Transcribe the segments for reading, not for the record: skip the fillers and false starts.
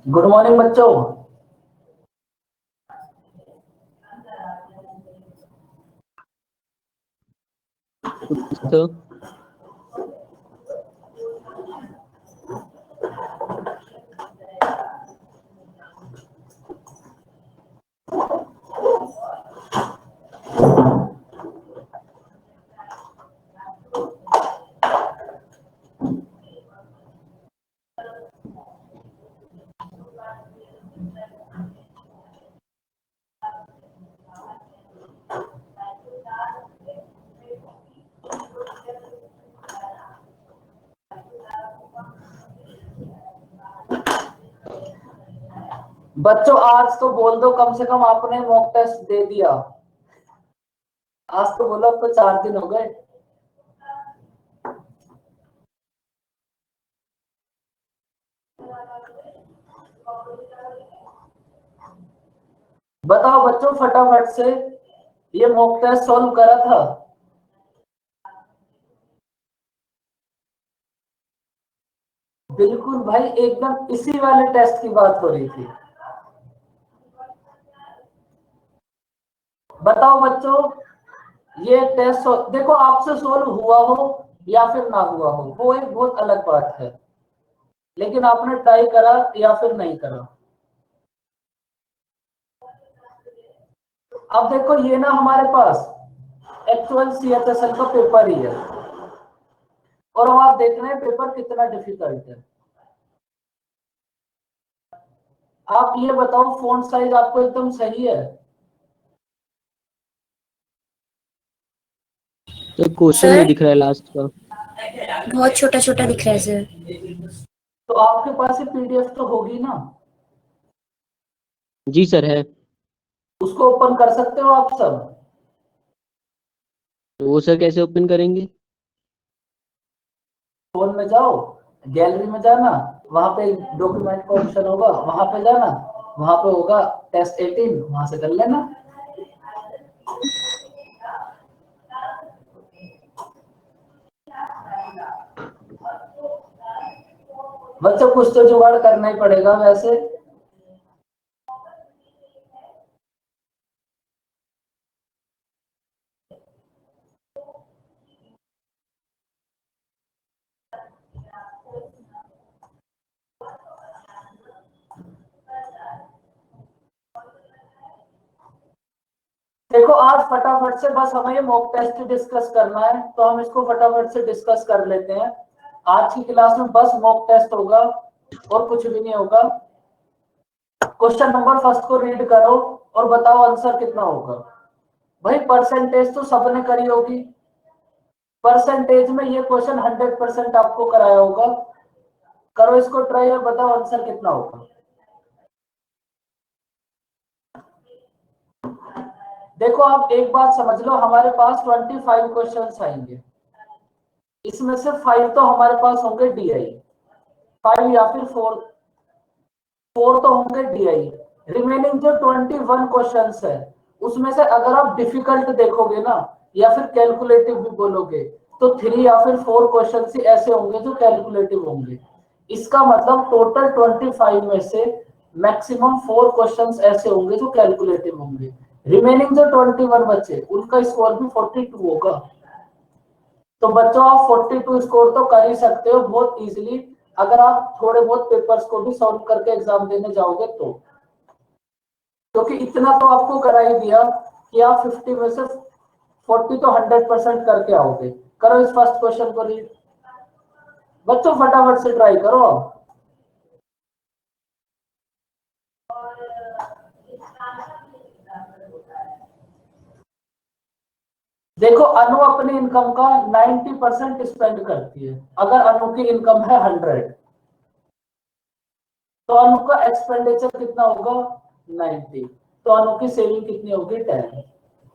Good morning बच्चों। तो बच्चों आज तो बोल दो, कम से कम आपने मॉक टेस्ट दे दिया। आज तो बोलो, अब तो 4 दिन हो गए। बताओ बच्चों फटाफट से, ये मॉक टेस्ट सॉल्व करा था? बिल्कुल भाई, एकदम इसी वाले टेस्ट की बात हो रही थी। बताओ बच्चों, ये टेस्ट देखो, आपसे सोल्व हुआ हो या फिर ना हुआ हो वो एक बहुत अलग बात है, लेकिन आपने ट्राई करा या फिर नहीं करा। अब देखो, ये ना हमारे पास एक्चुअल CHSL का पेपर ही है, और अब आप देख रहे हैं पेपर कितना डिफिकल्ट है। आप ये बताओ, फॉन्ट साइज आपको एकदम सही है? क्वेश्चन नहीं सर दिख रहा है लास्ट का। बहुत छोटा छोटा दिख रहा है सर। तो आपके पास ये PDF तो होगी ना? जी सर है। उसको ओपन कर सकते हो आप सब? तो वो सर कैसे ओपन करेंगे? फोन में जाओ, गैलरी में जाना, वहां पे डॉक्यूमेंट का ऑप्शन होगा, वहां पे जाना, वहां पे होगा टेस्ट 18, वहां से कर लेना। बच्चों कुछ तो जुगाड़ करना ही पड़ेगा वैसे। देखो आज फटाफट से बस हमें ये मॉक टेस्ट डिस्कस करना है, तो हम इसको फटाफट से डिस्कस कर लेते हैं। आज की क्लास में बस मॉक टेस्ट होगा और कुछ भी नहीं होगा। क्वेश्चन नंबर फर्स्ट को रीड करो और बताओ आंसर कितना होगा। भाई परसेंटेज तो सबने करी होगी, परसेंटेज में ये क्वेश्चन 100% आपको कराया होगा। करो इसको ट्राई और बताओ आंसर कितना होगा। देखो आप एक बात समझ लो, हमारे पास 25 क्वेश्चंस आएंगे, इसमें से 5 तो हमारे पास होंगे DI, 5 या फिर 4 तो होंगे DI। रिमेनिंग जो 21 क्वेश्चंस है, उसमें से अगर आप डिफिकल्ट देखोगे ना, या फिर कैलकुलेटिव भी बोलोगे, तो 3 या फिर 4 क्वेश्चंस ही ऐसे होंगे जो कैलकुलेटिव होंगे। इसका मतलब टोटल 25 में से मैक्सिमम 4 क्वेश्चंस ऐसे होंगे जो कैलकुलेटिव होंगे। रिमेनिंग जो 21 बचे उनका स्कोर भी 42 होगा। तो बच्चों आप 42 स्कोर तो कर ही सकते हो बहुत इजीली, अगर आप थोड़े बहुत पेपर्स को भी सॉल्व करके एग्जाम देने जाओगे तो। क्योंकि इतना तो आपको करा ही दिया कि आप 50 में से 40 तो 100% करके आओगे। करो इस फर्स्ट क्वेश्चन को रीड। बच्चों फटाफट से ट्राई करो। देखो अनु अपनी इनकम का 90% स्पेंड करती है। अगर अनु की इनकम है 100, तो अनु का एक्सपेंडिचर कितना होगा? 90। तो अनु की सेविंग कितनी होगी? 10।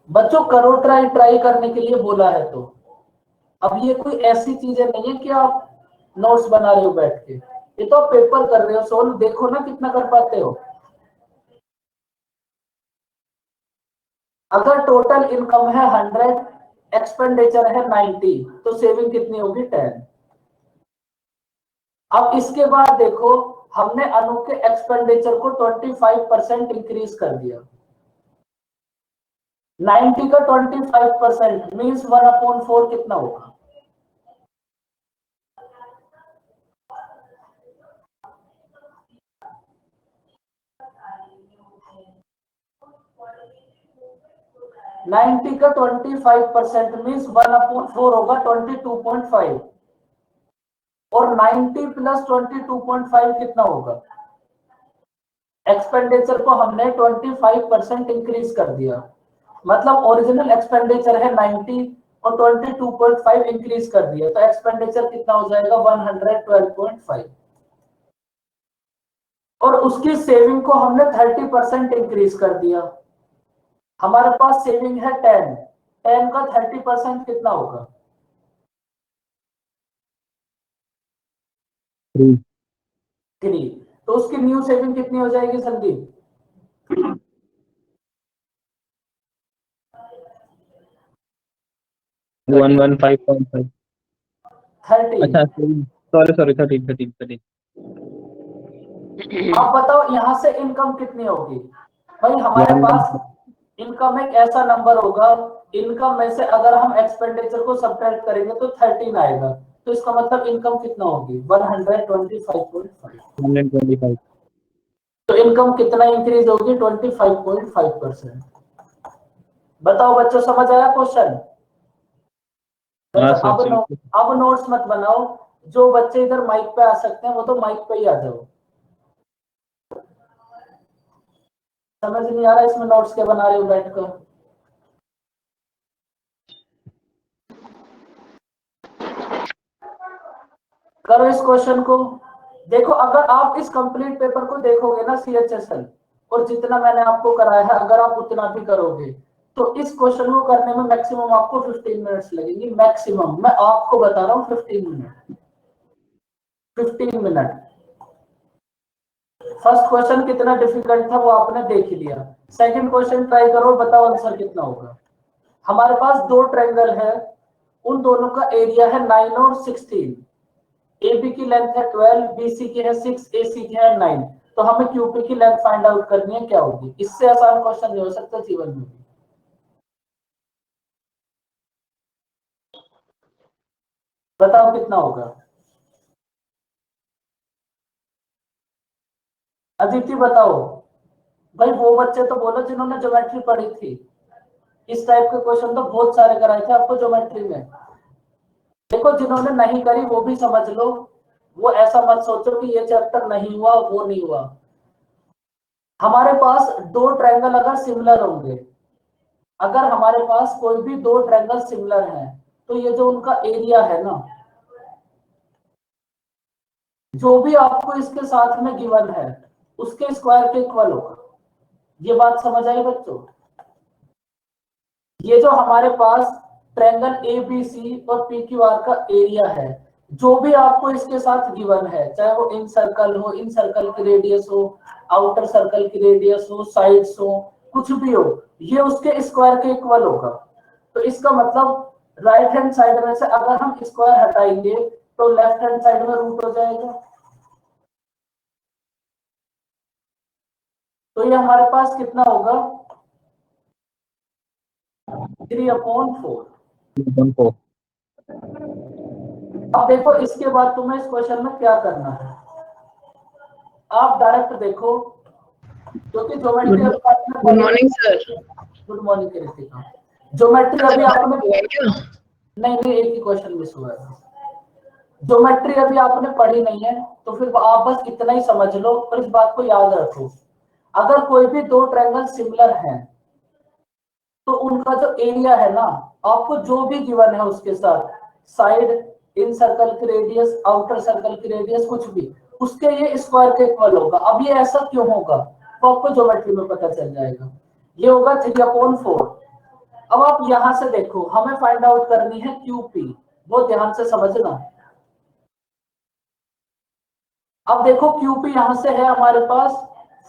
बच्चों करो ट्राई, ट्राई करने के लिए बोला है तो। अब ये कोई ऐसी चीजें नहीं है कि आप नोट्स बना रहे हो बैठ के, ये तो आप पेपर कर रहे हो सोल्व। देखो ना कितना कर पाते हो। अगर टोटल इनकम है 100, एक्सपेंडिचर है 90, तो सेविंग कितनी होगी? 10। अब इसके बाद देखो, हमने अनु के एक्सपेंडिचर को 25% इंक्रीज कर दिया। 90 का 25% मीन्स 1/4 कितना होगा? नाइन्टी का 25% मीन्स 1/4 होगा 22.5 और 90 प्लस 22.5 कितना होगा? एक्सपेंडिचर को हमने 25% इंक्रीज कर दिया, मतलब ओरिजिनल एक्सपेंडिचर है 90 और 22.5 इंक्रीज कर दिया, तो एक्सपेंडिचर कितना हो जाएगा? 112.5 और उसकी सेविंग को हमने 30% इंक्रीज कर दिया। हमारे पास सेविंग है 10 का 30% कितना होगा? 3। तो उसकी न्यू सेविंग कितनी हो जाएगी संदीप? 115.5। 30। अच्छा सॉरी 13। आप बताओ यहाँ से इनकम कितनी होगी? भाई हमारे पास इनकम एक ऐसा नंबर होगा, इनकम में से अगर हम एक्सपेंडिचर को सब्ट्रैक्ट करेंगे तो 13 आएगा, तो इसका मतलब इनकम कितना होगी? 125.5। 125। तो इनकम कितना इंक्रीज होगी? 25.5%। बताओ बच्चों, समझ आया क्वेश्चन? हाँ बच्चों सर अब नोट्स मत बनाओ, जो बच्चे इधर माइक पे आ सकते हैं वो तो माइक पे ही आ जाओ। समझ नहीं आ रहा इसमें नोट्स क्या बना रहे हो बैठकर? करो इस क्वेश्चन को। देखो अगर आप इस कंप्लीट पेपर को देखोगे ना CHSL, और जितना मैंने आपको कराया है अगर आप उतना भी करोगे तो इस क्वेश्चन को करने में मैक्सिमम आपको 15 मिनट्स लगेंगे। मैक्सिमम मैं आपको बता रहा हूँ 15 मिनट। 15 मिनट। फर्स्ट क्वेश्चन कितना डिफिकल्ट था वो आपने देख लिया। सेकंड क्वेश्चन ट्राई करो, बताओ आंसर कितना होगा। हमारे पास दो ट्रायंगल है, उन दोनों का एरिया है 9 और 16। AB की लेंथ है 12, BC की है 6, AC की है 9। तो हमें QP की लेंथ फाइंड आउट करनी है, क्या होगी? इससे आसान क्वेश्चन नहीं हो सकता जीवन में भी। बताओ कितना होगा? अदिति बताओ। भाई वो बच्चे तो बोलो जिन्होंने ज्योमेट्री पढ़ी थी, इस टाइप के क्वेश्चन तो बहुत सारे कराए थे आपको ज्योमेट्री में। देखो जिन्होंने नहीं करी वो भी समझ लो, वो ऐसा मत सोचो कि ये चैप्टर नहीं हुआ वो नहीं हुआ। हमारे पास दो ट्रायंगल अगर सिमिलर होंगे, अगर हमारे पास कोई भी दो ट्रायंगल सिमिलर हैं, तो ये जो उनका एरिया है ना, जो भी आपको इसके साथ में गिवन है उसके स्क्वायर के इक्वल होगा। ये बात समझ आई बच्चों? ये जो हमारे पास ट्रायंगल ABC और PQR का एरिया है, जो भी आपको इसके साथ गिवन है, चाहे वो इन सर्कल हो, इन सर्कल की रेडियस हो, आउटर सर्कल की रेडियस हो, साइड्स हो, कुछ भी हो, ये उसके स्क्वायर के इक्वल होगा। तो इसका मतलब राइट हैंड साइड में से अगर हम स्क्वायर हटाएंगे तो लेफ्ट हैंड साइड में रूट हो जाएगा। तो ये हमारे पास कितना होगा? 3/4। अब देखो इसके बाद तुम्हें इस क्वेश्चन में क्या करना है, आप डायरेक्ट देखो, क्योंकि ज्योमेट्री अभी आपने good morning sir. Good morning Kritika. Geometry अभी आपने नहीं एक ही क्वेश्चन मिस हुआ है। ज्योमेट्री अभी आपने पढ़ी नहीं है, तो फिर आप बस इतना ही समझ लो और इस बात को याद रखो, अगर कोई भी दो ट्रायंगल सिमिलर हैं तो उनका जो एरिया है ना, आपको जो भी गिवन है उसके साथ, साइड, इन सर्कल की रेडियस, आउटर सर्कल की रेडियस, कुछ भी, उसके ये स्क्वायर के इक्वल होगा। अब ये ऐसा क्यों होगा तो आपको ज्योमेट्री में पता चल जाएगा। ये होगा 3/4। अब आप यहां से देखो, हमें फाइंड आउट करनी है QP, बहुत ध्यान से समझना। अब देखो QP यहां से है हमारे पास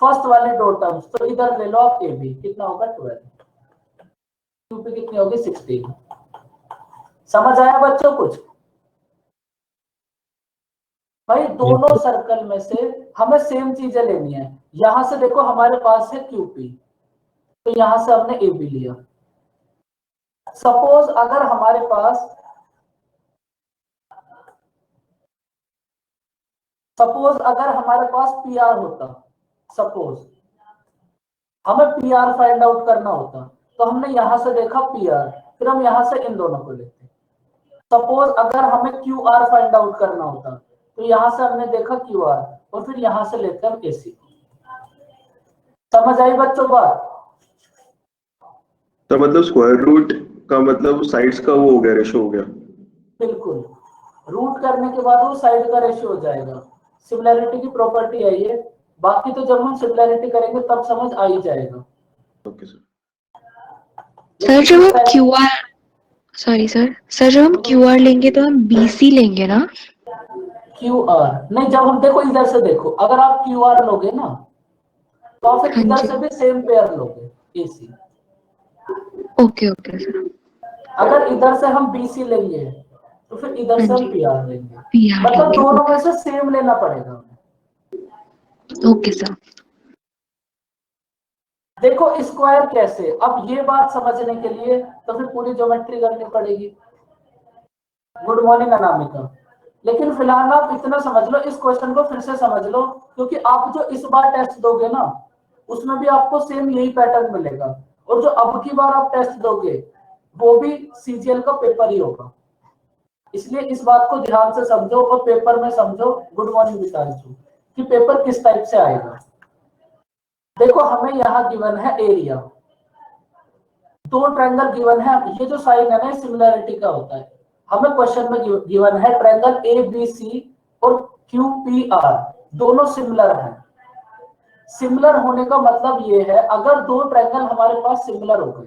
फर्स्ट वाले दो टर्म्स, तो इधर ले लो आप AB, कितना होगा 12, QP कितनी होगी 16। समझ आया बच्चों कुछ? भाई दोनों सर्कल में से हमें सेम चीजें लेनी है। यहां से देखो हमारे पास है QP, तो यहां से हमने AB लिया। सपोज अगर हमारे पास PR होता, सपोज हमें PR फाइंड आउट करना होता, तो हमने यहां से देखा PR, फिर हम यहां से इन दोनों को लेते। सपोज अगर हमें QR फाइंड आउट करना होता, तो यहां से हमने देखा QR और फिर यहां से लेते हम AC। समझ आई बच्चों बात? तो मतलब स्क्वायर रूट का मतलब साइड्स का वो हो गया, रेशो हो गया। बिल्कुल, रूट करने के बाद वो साइड का रेशियो हो जाएगा। सिमिलैरिटी की प्रॉपर्टी है ये, बाकी तो जब हम सिमिलैरिटी करेंगे तब समझ आ ही जाएगा। Okay sir. सर जब हम QR लेंगे तो हम BC लेंगे ना? QR नहीं, जब हम देखो इधर से देखो, अगर आप QR लोगे ना तो आप फिर हाँ इधर जी। से भी सेम पेयर लोगे AC। Okay okay sir. अगर इधर से हम BC लेंगे तो फिर इधर हाँ से हम जी। PR लेंगे। PR मतलब लेंगे। दोनों में से सेम लेना पड़ेगा। Okay sir. देखो स्क्वायर कैसे, अब ये बात समझने के लिए तो फिर पूरी ज्योमेट्री करनी पड़ेगी। Good morning Anamika. लेकिन फिलहाल आप इतना समझ लो, इस क्वेश्चन को फिर से समझ लो, क्योंकि आप जो इस बार टेस्ट दोगे ना उसमें भी आपको सेम यही पैटर्न मिलेगा, और जो अब की बार आप टेस्ट दोगे वो भी CGL का पेपर ही होगा। इसलिए इस बात को ध्यान से समझो और पेपर में समझो, गुड मॉर्निंग विशांशु, कि पेपर किस टाइप से आएगा। देखो हमें यहाँ गिवन है एरिया, दो ट्रायंगल गिवन है। ये जो साइन है ना सिमिलैरिटी का होता है। हमें क्वेश्चन में गिवन है ट्रायंगल ABC और QPR दोनों सिमिलर हैं। सिमिलर होने का मतलब ये है, अगर दो ट्रायंगल हमारे पास सिमिलर हो गए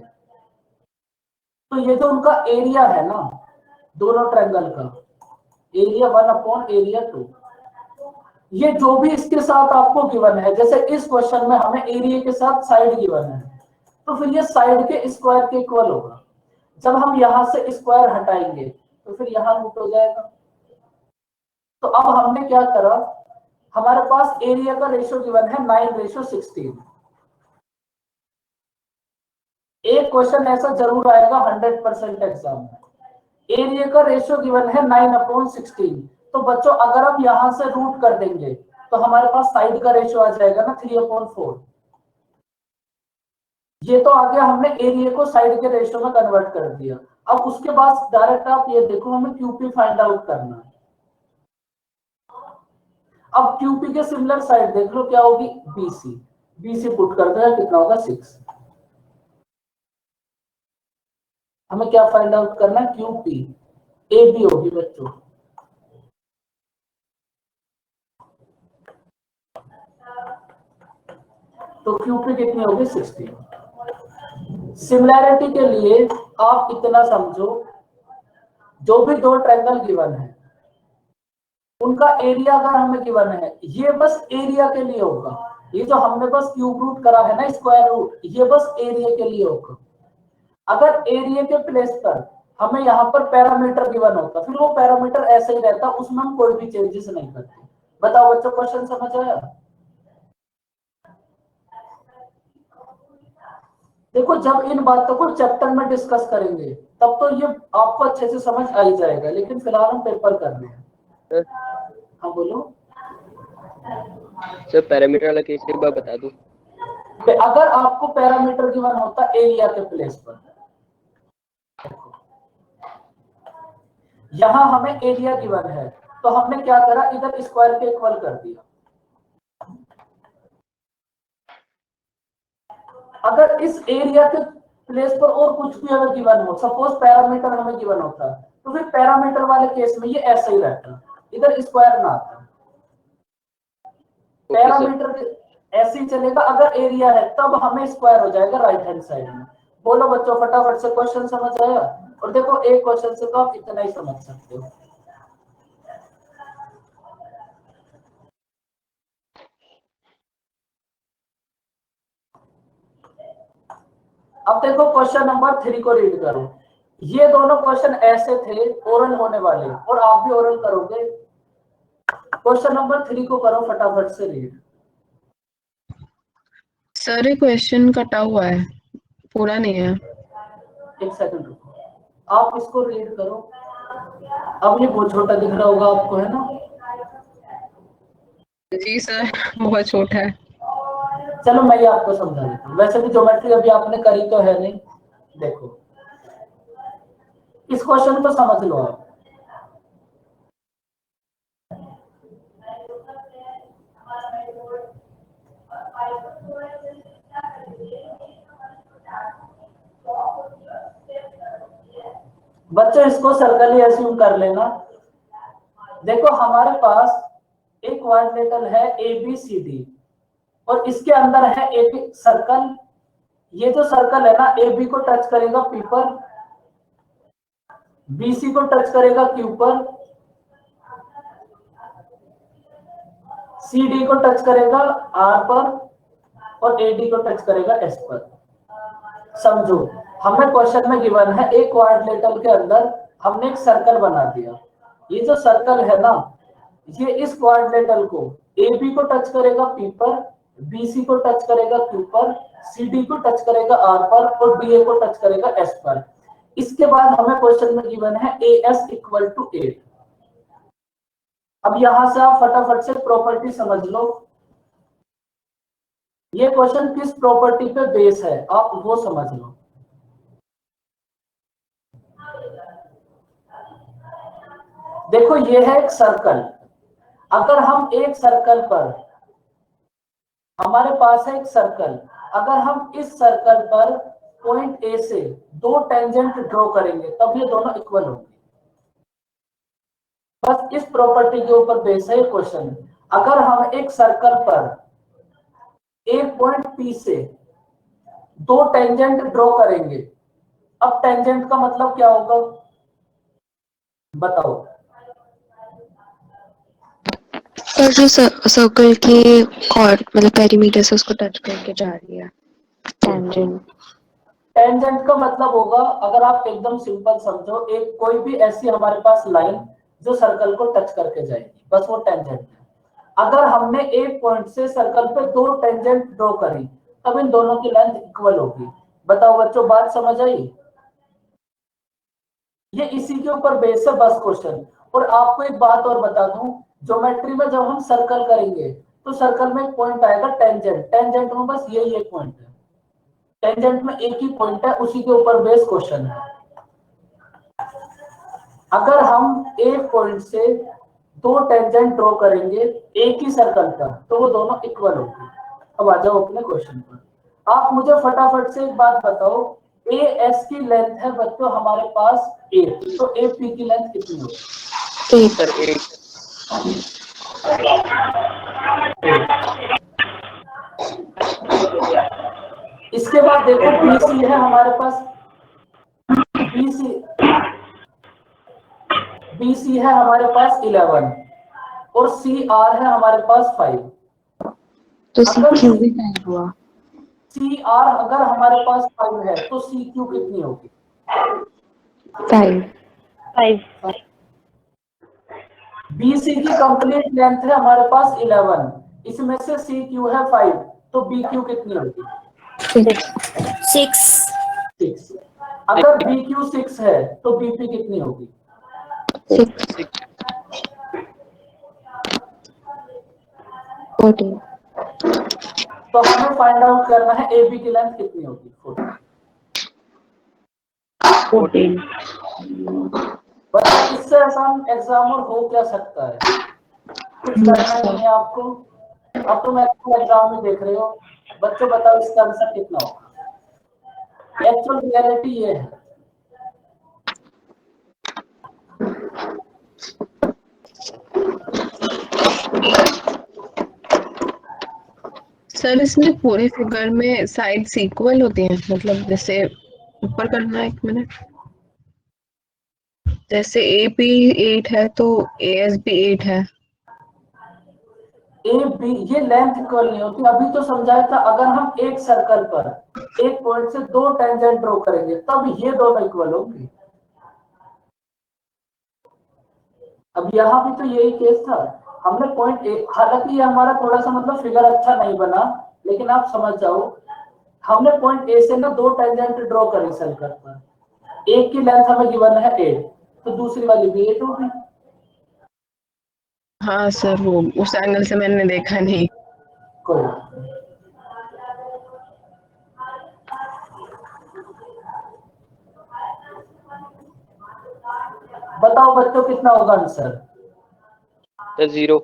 तो ये जो उनका एरिया है ना, दोनों ट्रायंगल का एरिया 1 अपॉन एरिया 2, ये जो भी इसके साथ आपको गिवन है, जैसे इस क्वेश्चन में हमें एरिया के साथ साइड गिवन है, तो फिर ये साइड के स्क्वायर के इक्वल होगा। जब हम यहां से स्क्वायर हटाएंगे तो फिर यहां रूट हो जाएगा। तो अब हमने क्या करा, हमारे पास एरिया का रेशियो गिवन है 9:16। एक क्वेश्चन ऐसा जरूर आएगा 100% एग्जाम में, एरिया का रेशियो गिवन है 9/16। तो बच्चों अगर हम यहां से रूट कर देंगे तो हमारे पास साइड का रेशियो आ जाएगा ना 3/4। ये तो आ गया, हमने एरिया को साइड के रेशियो में कन्वर्ट कर दिया। अब उसके बाद डायरेक्ट आप ये देखो, हमें QP फाइंड आउट करना है। अब QP के सिमिलर साइड देख लो क्या होगी, BC पुट कर दो, कितना होगा 6। हमें क्या फाइंड आउट करना है, QP। AB होगी बच्चों, तो QP कितनी होगी 16। सिमिलैरिटी के लिए आप इतना समझो, जो भी दो ट्रायंगल गिवन है उनका एरिया अगर हमें गिवन है, ये बस एरिया के लिए होगा। ये जो हमने बस क्यूब रूट करा है ना स्क्वायर रूट, ये बस एरिया के लिए होगा। अगर एरिया के प्लेस पर हमें यहाँ पर पैरामीटर गिवन होता, फिर वो पैरामीटर ऐसे ही रहता, उसमें हम कोई भी चेंजेस नहीं करते। बताओ बच्चों, क्वेश्चन समझ आया? देखो जब इन बातों को चैप्टर में डिस्कस करेंगे तब तो ये आपको अच्छे से समझ आ ही जाएगा, लेकिन फिलहाल हम पेपर कर रहे हैं। हाँ बोलो सर, पैरामीटर वाला केस एक बार बता दो। अगर आपको पैरामीटर गिवन होता एरिया के प्लेस पर, यहां हमें एरिया गिवन है, तो हमने क्या करा, इधर स्क्वायर के इक्वल कर दिया। अगर इस एरिया के प्लेस पर और कुछ भी अगर गिवन हो, सपोज पैरामीटर हमें गिवन होता, तो फिर पैरामीटर वाले केस में ये ऐसे ही रहता, इधर स्क्वायर ना आता। पैरामीटर ऐसे ही चलेगा, अगर एरिया है तब हमें स्क्वायर हो जाएगा राइट हैंड साइड में। बोलो बच्चों फटाफट से क्वेश्चन समझ आया? और देखो एक क्वेश्चन से तो आप इतना ही समझ सकते हो। अब देखो क्वेश्चन नंबर 3 को रीड करो। ये दोनों क्वेश्चन ऐसे थे ओरल होने वाले, और आप भी ओरल करोगे। क्वेश्चन नंबर 3 को करो फटाफट से रीड। सर ये क्वेश्चन कटा हुआ है, पूरा नहीं है। एक सेकंड रुको, आप इसको रीड करो। अब ये बहुत छोटा दिख रहा होगा आपको, है ना? जी सर, बहुत छोटा है। चलो मैं ये आपको समझा देता हूँ। वैसे भी ज्योमेट्री अभी आपने करी तो है नहीं। देखो इस क्वेश्चन को समझ लो आप। बच्चों इसको सर्कल ही एज्यूम कर लेना। देखो हमारे पास एक क्वाड्रिलेटरल है ABCD और इसके अंदर है एक सर्कल। ये जो सर्कल है ना, AB को टच करेगा P पर, BC को टच करेगा Q पर, CD को टच करेगा R पर और AD को टच करेगा S पर। समझो हमें क्वेश्चन में गिवन है एक क्वाड्रिलेटरल के अंदर हमने एक सर्कल बना दिया। ये जो सर्कल है ना, ये इस क्वाड्रिलेटरल को AB को टच करेगा P पर, BC को टच करेगा Q पर, CD को टच करेगा R पर और DA को टच करेगा S पर। इसके बाद हमें क्वेश्चन में गिवन है AS इक्वल टू 8। अब यहां से आप फटाफट से प्रॉपर्टी समझ लो। ये क्वेश्चन किस प्रॉपर्टी पे बेस है आप वो समझ लो। देखो ये है एक सर्कल। अगर हम एक सर्कल पर, हमारे पास है एक सर्कल, अगर हम इस सर्कल पर पॉइंट ए से दो टेंजेंट ड्रॉ करेंगे तब ये दोनों इक्वल होंगे। बस इस प्रॉपर्टी के ऊपर बेस है क्वेश्चन। अगर हम एक सर्कल पर एक पॉइंट P से दो टेंजेंट ड्रॉ करेंगे, अब टेंजेंट का मतलब क्या होगा बताओ? सर जो सर्कल के कॉर्ड मतलब पेरीमीटर से उसको टच करके जा रही है, टेंजेंट। टेंजेंट का मतलब होगा, अगर आप एकदम सिंपल समझो, एक कोई भी ऐसी हमारे पास लाइन जो सर्कल को टच करके जाएगी, बस वो टेंजेंट है। अगर हमने एक पॉइंट से सर्कल पे दो टेंजेंट ड्रॉ करी तब इन दोनों की लेंथ इक्वल होगी। बताओ बच्चों बात समझ आई? ये इसी के ऊपर बेस है बस क्वेश्चन। और आपको एक बात और बता दूं, ज्योमेट्री में जब हम सर्कल करेंगे तो सर्कल में एक पॉइंट आएगा टेंजेंट। टेंजेंट में बस यही एक पॉइंट है, टेंजेंट में एक ही पॉइंट है, उसी के ऊपर बेस क्वेश्चन है। अगर हम एक पॉइंट से दो टेंजेंट ड्रॉ करेंगे एक ही सर्कल पर तो वो दोनों इक्वल होंगे। अब आ जाओ अपने क्वेश्चन पर। आप मुझे फटाफट से एक बात बताओ, AS की लेंथ है बच्चों हमारे पास 8, तो AP की लेंथ कितनी होगी? सर 8। इसके बाद देखो BC है हमारे पास, BC है हमारे पास 11 और CR है हमारे पास 5। तो CQ भी 5 हुआ। CR अगर हमारे पास 5 है तो CQ कितनी होगी? 5। BC की कंप्लीट लेंथ है हमारे पास 11, इसमें से CQ है 5, तो BQ कितनी होगी? 6। अगर BQ 6 है तो BP कितनी होगी? 6। 14। तो हमें फाइंड आउट करना है AB की लेंथ कितनी होगी? 14। बस इससे आसान एग्जाम और हो क्या सकता है? कुछ करना ही नहीं है आपको। अब तुम एग्जाम में देख रहे हो, बच्चों बताओ इसका आंसर कितना होगा? एक्चुअल रियलिटी ये है। सर इसमें पूरे फिगर में साइड्स इक्वल होती हैं, मतलब जैसे ऊपर करना है, 1 मिनट। जैसे AP 8 है तो AS भी 8 है। AB ये लेंथ इक्वल नहीं होती, अभी तो समझाया था। अगर हम एक सर्कल पर एक पॉइंट से दो टेंजेंट ड्रॉ करेंगे तब ये दोनों इक्वल होंगे। अब यहां भी तो यही केस था। हमने पॉइंट ए, हालांकि ये हमारा थोड़ा सा मतलब फिगर अच्छा नहीं बना, लेकिन आप समझ जाओ, हमने पॉइंट ए से ना 2 टेंजेंट ड्रॉ करी सर्कल पर, एक की लेंथ हमें गिवन है 8, तो दूसरी वाली भी 8 होगी। हाँ सर, वो उस एंगल से मैंने देखा नहीं। कोई बात नहीं। बताओ बच्चों कितना होगा आंसर? सर 0।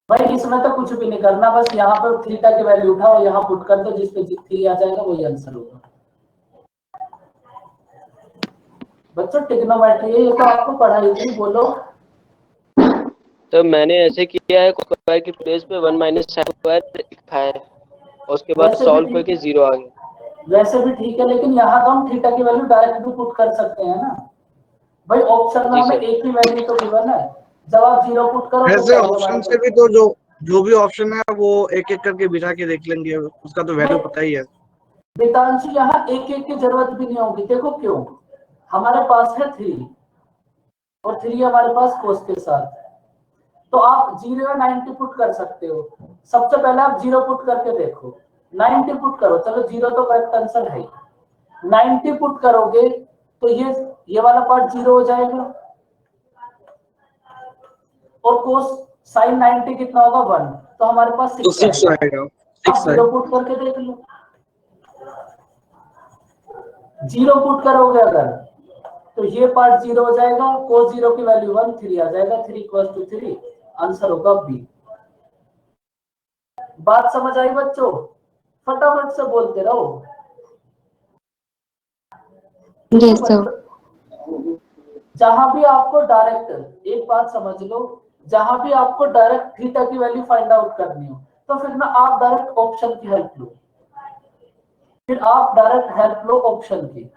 भाई इसमें तो कुछ भी नहीं करना, बस यहाँ पर थीटा की वैल्यू उठाओ, यहाँ पुट कर दो, जिस पे थ्री आ जाएगा वही आंसर होगा। बच्चों ट्रिग्नोमेट्री है, ये तो आपको पढ़ाई थी, बोलो। तो मैंने ऐसे किया है स्क्वायर की प्लेस पे 1 माइनस स्क्वायर लिखा है और उसके बाद वैसे भी सॉल्व ठीक, करके 0 आ गया। वैसे भी ठीक है, लेकिन यहाँ तो हम थीटा की वैल्यू डायरेक्ट भी पुट कर सकते हैं ना भाई। ऑप्शन में जी हमें सर। एक ही वैल्यू तो गिवन है, जब आप 0 पुट करो तो ऐसे वैल्यू ऑप्शन हमारे से भी तो जो भी ऑप्शन है वो एक एक करके बिठा के देख लेंगे, उसका तो वैल्यू पता ही है। बेतांशु यहाँ एक एक की जरूरत भी नहीं होगी, देखो क्यों, हमारे पास है 3 और 3 हमारे पास कोस के साथ, तो आप 0 या 90 पुट कर सकते हो। सबसे पहले आप 0 पुट करके देखो, 90 पुट करो, चलो 0 तो करेक्ट आंसर है, 90 पुट करोगे तो ये वाला पार्ट 0 हो जाएगा, और कोस साइन 90 कितना होगा 1, तो हमारे पास तो 6 6 आएगा। आएगा, अब 6 0 पुट करके देख लो, 0 पुट करोगे अगर तो ये पार्ट 0 हो जाएगा, cos 0 की वैल्यू 1, 3 आ जाएगा, 3 इक्वल्स टू 3, आंसर होगा बी। बात समझ आई बच्चों? फटाफट से बोलते रहो। Yes, sir. जहां भी आपको डायरेक्ट, एक बात समझ लो, जहां भी आपको डायरेक्ट थीटा की वैल्यू फाइंड आउट करनी हो तो फिर ना आप डायरेक्ट ऑप्शन की हेल्प लो, फिर आप डायरेक्ट हेल्प लो ऑप्शन की,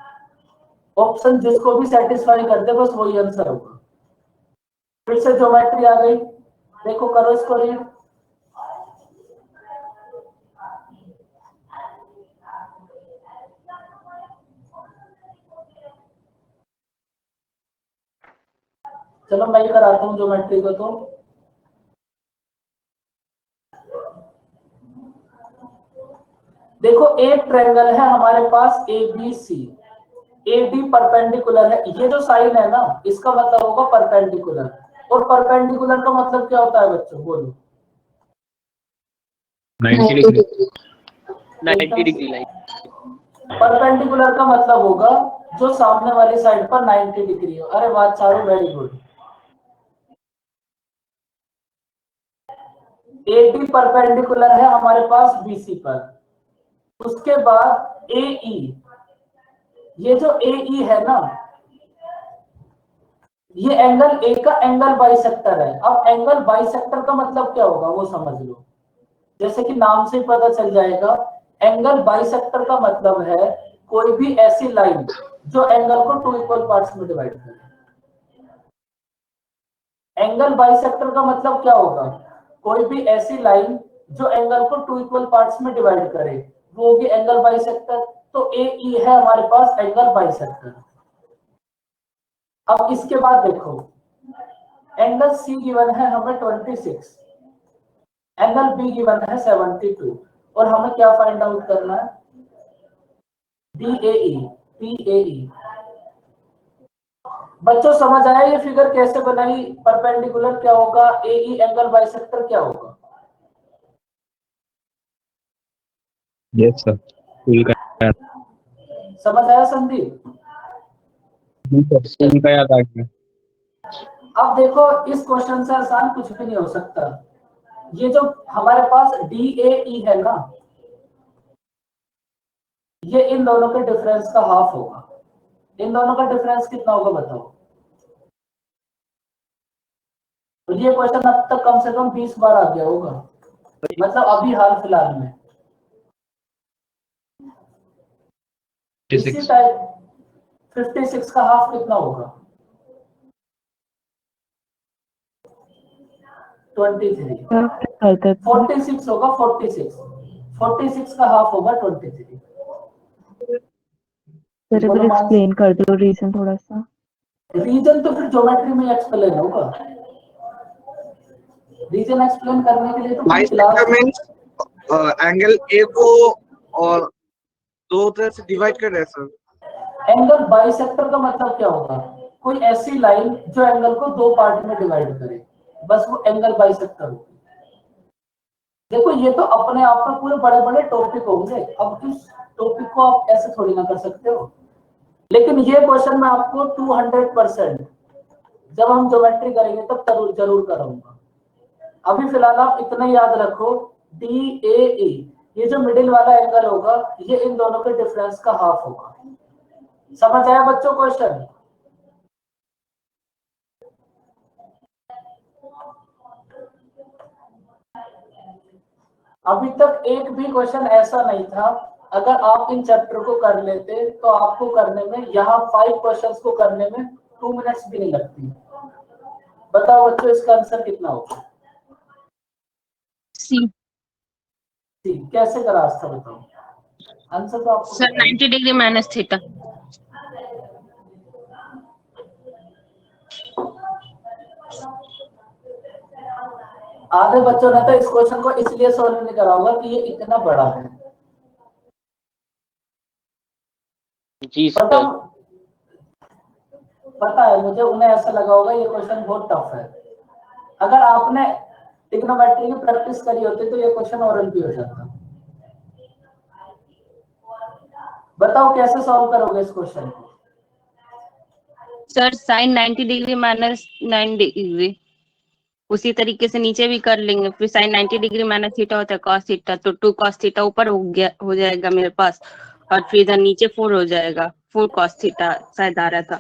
ऑप्शन जिसको भी सेटिस्फाई कर दे बस वही आंसर होगा। फिर से ज्योमेट्री आ गई, देखो करो इसको रीड। चलो मैं ही कराता हूँ ज्योमेट्री को। तो देखो एक ट्रायंगल है हमारे पास ABC, AD परपेंडिकुलर है, ये जो साइन है ना इसका मतलब होगा परपेंडिकुलर, और परपेंडिकुलर का मतलब क्या होता है बच्चों, बोलो? 90 डिग्री। 90 degree line. परपेंडिकुलर का मतलब होगा जो सामने वाली साइड पर 90 डिग्री हो। अरे वाह चारों, वेरी गुड। AD परपेंडिकुलर है हमारे पास BC पर, उसके बाद AE, ये जो AE है ना ये एंगल A का एंगल बाइसेक्टर है। अब एंगल बाइसेक्टर का मतलब क्या होगा वो समझ लो, जैसे कि नाम से ही पता चल जाएगा, एंगल बाइसेक्टर का मतलब है कोई भी ऐसी लाइन जो एंगल को 2 इक्वल पार्ट्स में डिवाइड करे। एंगल बाइसेक्टर का मतलब क्या होगा, कोई भी ऐसी लाइन जो एंगल को 2 इक्वल पार्ट्स में डिवाइड करे, वो होगी एंगल बाइसेक्टर। तो AE है हमारे पास एंगल बाइसेक्टर। अब इसके बाद देखो, एंगल C गिवन है हमें 26, एंगल B गिवन है 72, और हमें क्या फाइंड आउट करना है, PAE। बच्चों समझ आया ये फिगर कैसे बनाई, परपेंडिकुलर क्या होगा, AE एंगल बाइसेक्टर क्या होगा? यस सर, फुल का समझ आया संदीप? फुल का याद आ गया। अब देखो इस क्वेश्चन से आसान कुछ भी नहीं हो सकता। ये जो हमारे पास DAE है ना, ये इन दोनों के डिफरेंस का हाफ होगा। इन दोनों का डिफरेंस कितना होगा बताओ? तो ये क्वेश्चन अब तक कम से कम 20 बार आ गया होगा, मतलब अभी हाल फिलहाल में। इसी टाइप 56 का हाफ कितना होगा? 23। 46 होगा, 46 का हाफ होगा 23। सर अगर एक्सप्लेन कर दो रीजन थोड़ा सा। रीजन तो फिर ज्योमेट्री में एक्सप्लेन होगा। रीजन एक्सप्लेन करने के लिए तो पूरी bisector class means angle A को और दो तरह से डिवाइड कर रहे हैं सर। एंगल बाइसेक्टर का मतलब क्या होगा? कोई ऐसी लाइन जो एंगल को दो पार्ट में डिवाइड करे, बस वो एंगल बाइसेक्टर होगी। देखो ये तो अपने आप में पूरे बड़े बड़े टॉपिक होंगे, अब इस टॉपिक को आप ऐसे थोड़ी ना कर सकते हो। लेकिन ये क्वेश्चन मैं आपको 200% जब हम ज्योमेट्री करेंगे तब जरूर जरूर कराऊंगा। अभी फिलहाल आप इतना याद रखो, DAE ये जो मिडिल वाला एंगल होगा ये इन दोनों के डिफरेंस का हाफ होगा। समझ आया बच्चों क्वेश्चन? अभी तक एक भी क्वेश्चन ऐसा नहीं था, अगर आप इन चैप्टर को कर लेते तो आपको करने में, यहाँ 5 क्वेश्चंस को करने में 2 मिनट्स भी नहीं लगती। बताओ बच्चों इसका आंसर कितना होगा? सी। सी। कैसे करा था बताओ? आंसर तो आपको सर 90 डिग्री माइनस थीटा। आधे बच्चों ने तो इस क्वेश्चन को इसलिए सॉल्व नहीं करा होगा कि ये इतना बड़ा है। जी सर। पता है मुझे, उन्हें ऐसा लगा होगा ये क्वेश्चन बहुत टफ है। अगर आपने ट्रिग्नोमेट्री की प्रैक्टिस करी होती तो ये क्वेश्चन ओरल भी हो जाता। बताओ कैसे सॉल्व करोगे इस क्वेश्चन को? Sir sine 90 degree minus 9 degree, उसी तरीके से नीचे भी कर लेंगे। फिर साइन 90 डिग्री माइनस थीटा होता है कॉस थीटा, तो 2 कॉस थीटा ऊपर हो जाएगा मेरे पास, और फिर इधर नीचे 4 हो जाएगा। 4 कॉस थीटा शायद आ रहा था,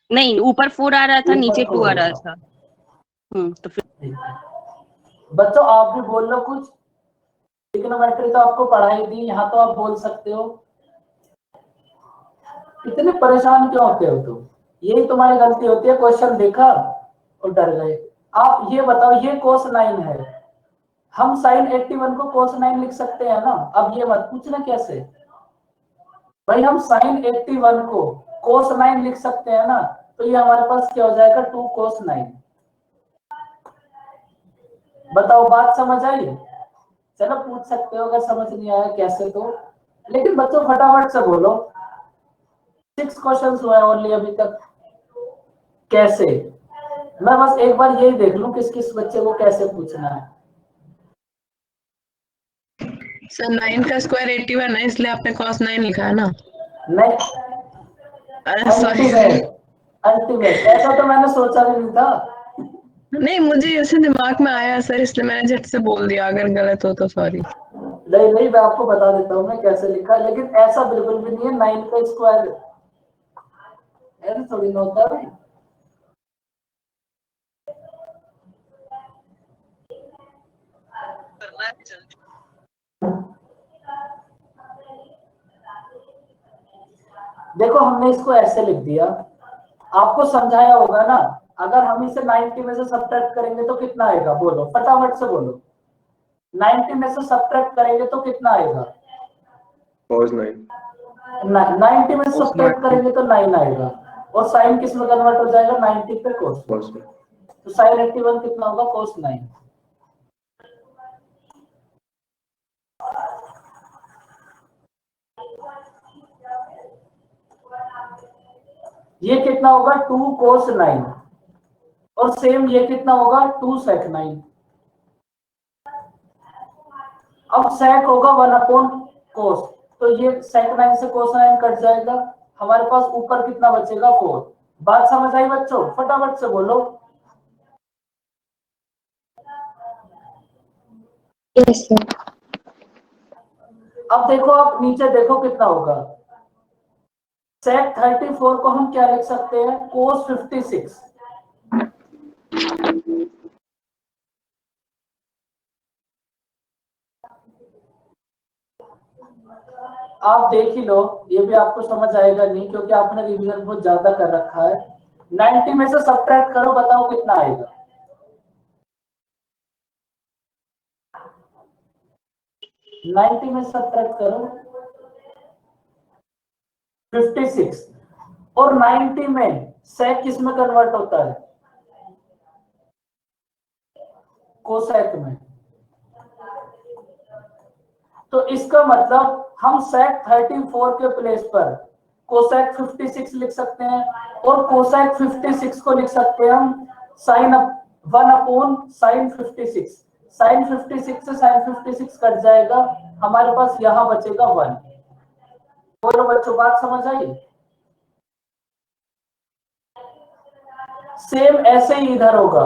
नहीं ऊपर 4 आ रहा था, नीचे 2 आ रहा था। तो फिर बच्चों आप भी बोल लो कुछ। ट्रिग्नोमेट्री तो आपको पढ़ाई दी, यहाँ तो आप बोल सकते हो। इतने परेशान क्यों होते हो तुम? यही तुम्हारी गलती होती है, क्वेश्चन देखा और डर गए। आप ये बताओ, ये cos 9 है, हम sin 81 को cos 9 लिख सकते हैं ना? अब ये मत पूछना कैसे भाई, हम sin 81 को cos 9 लिख सकते हैं ना? तो ये हमारे पास क्या हो जाएगा? 2 cos 9। बताओ बात समझ आई? चलो पूछ सकते हो अगर समझ नहीं आया कैसे तो, लेकिन बच्चों फटाफट से बोलो। 6 क्वेश्चंस हुए ओनली अभी तक। कैसे? मैं बस एक बार यही देख लूं किस किस बच्चे को कैसे पूछना है। सर 9 का स्क्वायर 81 है, इसलिए आपने cos 9 लिखा है ना? नहीं, सॉरी। अल्टीमेट ऐसा तो मैंने सोचा भी नहीं था। नहीं, मुझे ऐसे दिमाग में आया सर, इसलिए मैंने झट से बोल दिया। अगर गलत हो तो सॉरी। नहीं नहीं, मैं आपको बता देता हूँ मैं कैसे लिखा, लेकिन ऐसा बिल्कुल भी नहीं है 9 का स्क्वायर ऐसे थोड़ी ना होता है भाई। देखो हमने इसको ऐसे लिख दिया, आपको समझाया होगा ना। अगर हम इसे 90 में से सब्ट्रैक्ट करेंगे तो कितना आएगा? बोलो फटाफट से बोलो। 90 में से सब्ट्रैक्ट करेंगे तो कितना आएगा? cos 9। 90 में से सब्ट्रैक्ट करेंगे तो 9 आएगा, और साइन किस में कन्वर्ट हो जाएगा? 90 पे cos। तो साइन 81 कितना होगा? cos 9। ये कितना होगा? 2 cos 9, और सेम ये कितना होगा? 2 sec 9। अब sec होगा 1 upon cos, तो ये sec 9 से cos 9 कट जाएगा, हमारे पास ऊपर कितना बचेगा? 4। बात समझ आई बच्चों? फटाफट से बोलो। Yes sir. अब देखो, आप नीचे देखो कितना होगा। sec 34 को हम क्या लिख सकते हैं? cos 56। आप देख ही लो, ये भी आपको समझ आएगा नहीं क्योंकि आपने रिवीजन बहुत ज्यादा कर रखा है। 90 में से सब्ट्रैक्ट करो, बताओ कितना आएगा? 90 में सब्ट्रैक्ट करो 56, और 90 में sec किस में कन्वर्ट होता है? कोसेक में। तो इसका मतलब हम सेक 34 के प्लेस पर कोसेक 56 लिख सकते हैं, और कोसेक 56 को लिख सकते हैं हम साइन 1/sin56। साइन 56 से साइन 56 कट जाएगा, हमारे पास यहां बचेगा 1। बोलो बच्चों, बात समझ आई? सेम ऐसे ही इधर होगा,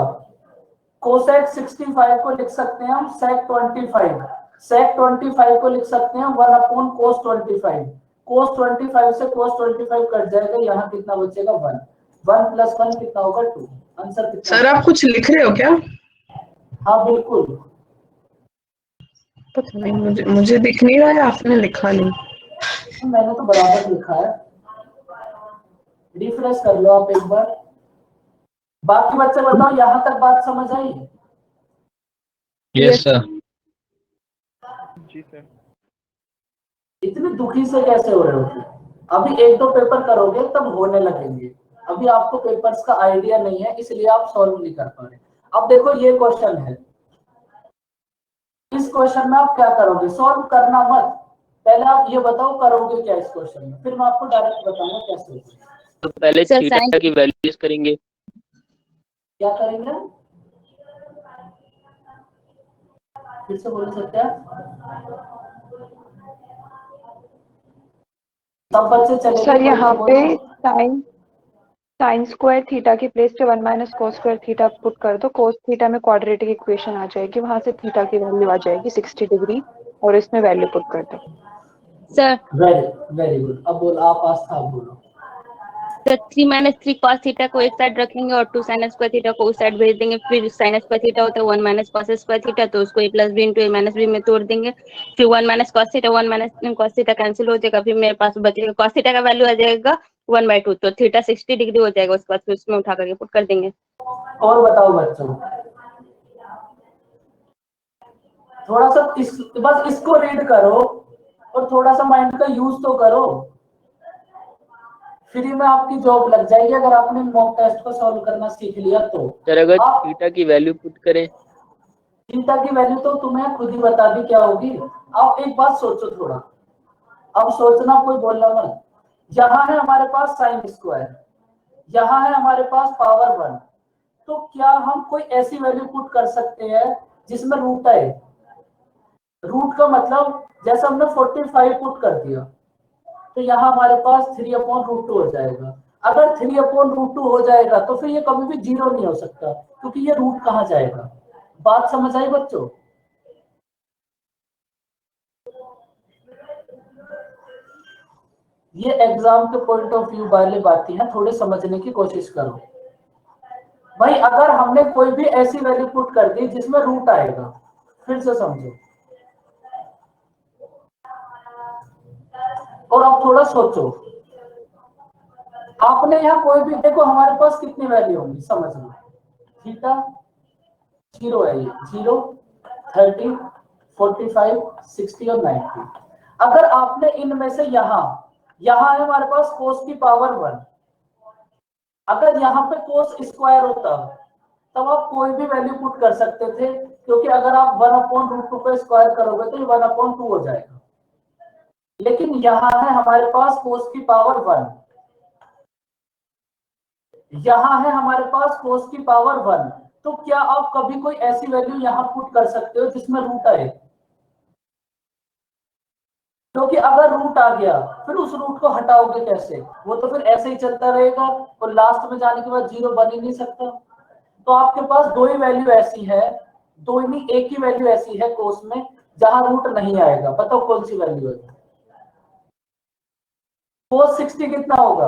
कोसेक 65 को लिख सकते हैं हम सेक 25, सेक 25 को लिख सकते हैं 1/cos 25। cos 25 से cos 25 कट जाएगा, यहाँ कितना बचेगा 1। 1 + 1 कितना होगा 2। आंसर कितना? सर आप कुछ लिख रहे हो क्या? हाँ बिल्कुल। पता नहीं, मुझे दिख नहीं रहा है, आपने लिखा नहीं। मैंने तो बराबर लिखा है, रिफ्रेश कर लो आप एक बार। बाकी बच्चे बताओ, यहाँ तक बात समझ आई? Yes sir. जी सर। इतने दुखी से कैसे हो रहे हो? अभी 1-2 पेपर करोगे तब होने लगेंगे, अभी आपको पेपर्स का आइडिया नहीं है इसलिए आप सॉल्व नहीं कर पा रहे। अब देखो ये क्वेश्चन है, इस क्वेश्चन में आप क्या करोगे? सॉल्व करना मत, पहले आप ये बताओ करोगे क्या इस क्वेश्चन में, फिर मैं आपको डायरेक्ट बताऊंगा कैसे होगा। तो पहले सर, थीटा की वैल्यूज करेंगे। क्या करेंगे? फिर से बोल सकते हैं? सब बच्चे चले सर गए? यहाँ पे साइन स्क्वायर थीटा की प्लेस पे 1 - cos स्क्वायर थीटा पुट कर दो। cos थीटा में क्वाड्रेटिक इक्वेशन आ जाएगी, वहां से थीटा की वैल्यू आ जाएगी 60 डिग्री, और इसमें वैल्यू पुट कर दो। Sir very good. अब बोलो, आप आस्था, आप बोलो। सर 3 - 3 cos थीटा को एक साइड रखेंगे और 2 sin स्क्वायर थीटा को उस साइड भेज देंगे। फिर sin स्क्वायर थीटा होता है 1 - cos स्क्वायर थीटा, तो उसको a + b × a - b में तोड़ देंगे। फिर 1 - cos theta 1 - cos theta cancel हो जाएगा, फिर मेरे पास बचेगा cos थीटा का वैल्यू आ जाएगा 1/2, तो थीटा 60 डिग्री हो जाएगा। उसके बाद फिर उसमें उठा करके पुट कर देंगे। और बताओ बच्चों, थोड़ा सा बस इसको रीड करो और थोड़ा सा माइंड का यूज तो करो, फ्री में आपकी जॉब लग जाएगी अगर आपने मॉक टेस्ट को सॉल्व करना सीख लिया तो। सर अगर आप थीटा की वैल्यू पुट करें, थीटा की वैल्यू तो तुम्हें खुद ही बता दी क्या होगी। आप एक बात सोचो थोड़ा, अब सोचना, कोई बोलना मत। यहाँ है हमारे पास साइन स्क्वायर, यहाँ है हमारे पास पावर 1, तो क्या हम कोई ऐसी वैल्यू पुट कर सकते हैं जिसमें रूट आए? रूट का मतलब जैसे हमने 45 पुट कर दिया तो यहाँ हमारे पास 3/√2 हो जाएगा। अगर 3/√2 हो जाएगा तो फिर ये कभी भी 0 नहीं हो सकता, क्योंकि ये रूट कहाँ जाएगा। बात समझ आई बच्चों? ये एग्जाम के पॉइंट ऑफ व्यू वाली बातें हैं, थोड़े समझने की कोशिश करो भाई। अगर हमने कोई भी ऐसी वैल्यू पुट कर दी जिसमें रूट आएगा, फिर से समझो और अब थोड़ा सोचो। आपने यहाँ कोई भी देखो, हमारे पास कितनी वैल्यू होंगी समझ लो। थीटा 0 है, ये 0, 30, 45, 60 और 90। अगर आपने इनमें से यहाँ है हमारे पास cos की पावर 1, अगर यहाँ पे cos स्क्वायर होता तब आप कोई भी वैल्यू पुट कर सकते थे, क्योंकि अगर आप 1/√2 पे स्क्वायर करोगे तो ये 1/2 हो जाएगा। लेकिन यहाँ है हमारे पास cos की पावर 1, यहाँ है हमारे पास cos की पावर 1, तो क्या आप कभी कोई ऐसी वैल्यू यहाँ पुट कर सकते हो जिसमें रूट आए? क्योंकि अगर रूट आ गया फिर उस रूट को हटाओगे कैसे? वो तो फिर ऐसे ही चलता रहेगा और लास्ट में जाने के बाद 0 बन ही नहीं सकता। तो आपके पास दो ही वैल्यू ऐसी है, दो ही नहीं एक ही वैल्यू ऐसी है कोस में जहां रूट नहीं आएगा। बताओ कौन सी वैल्यू है? कोस 60 कितना होगा?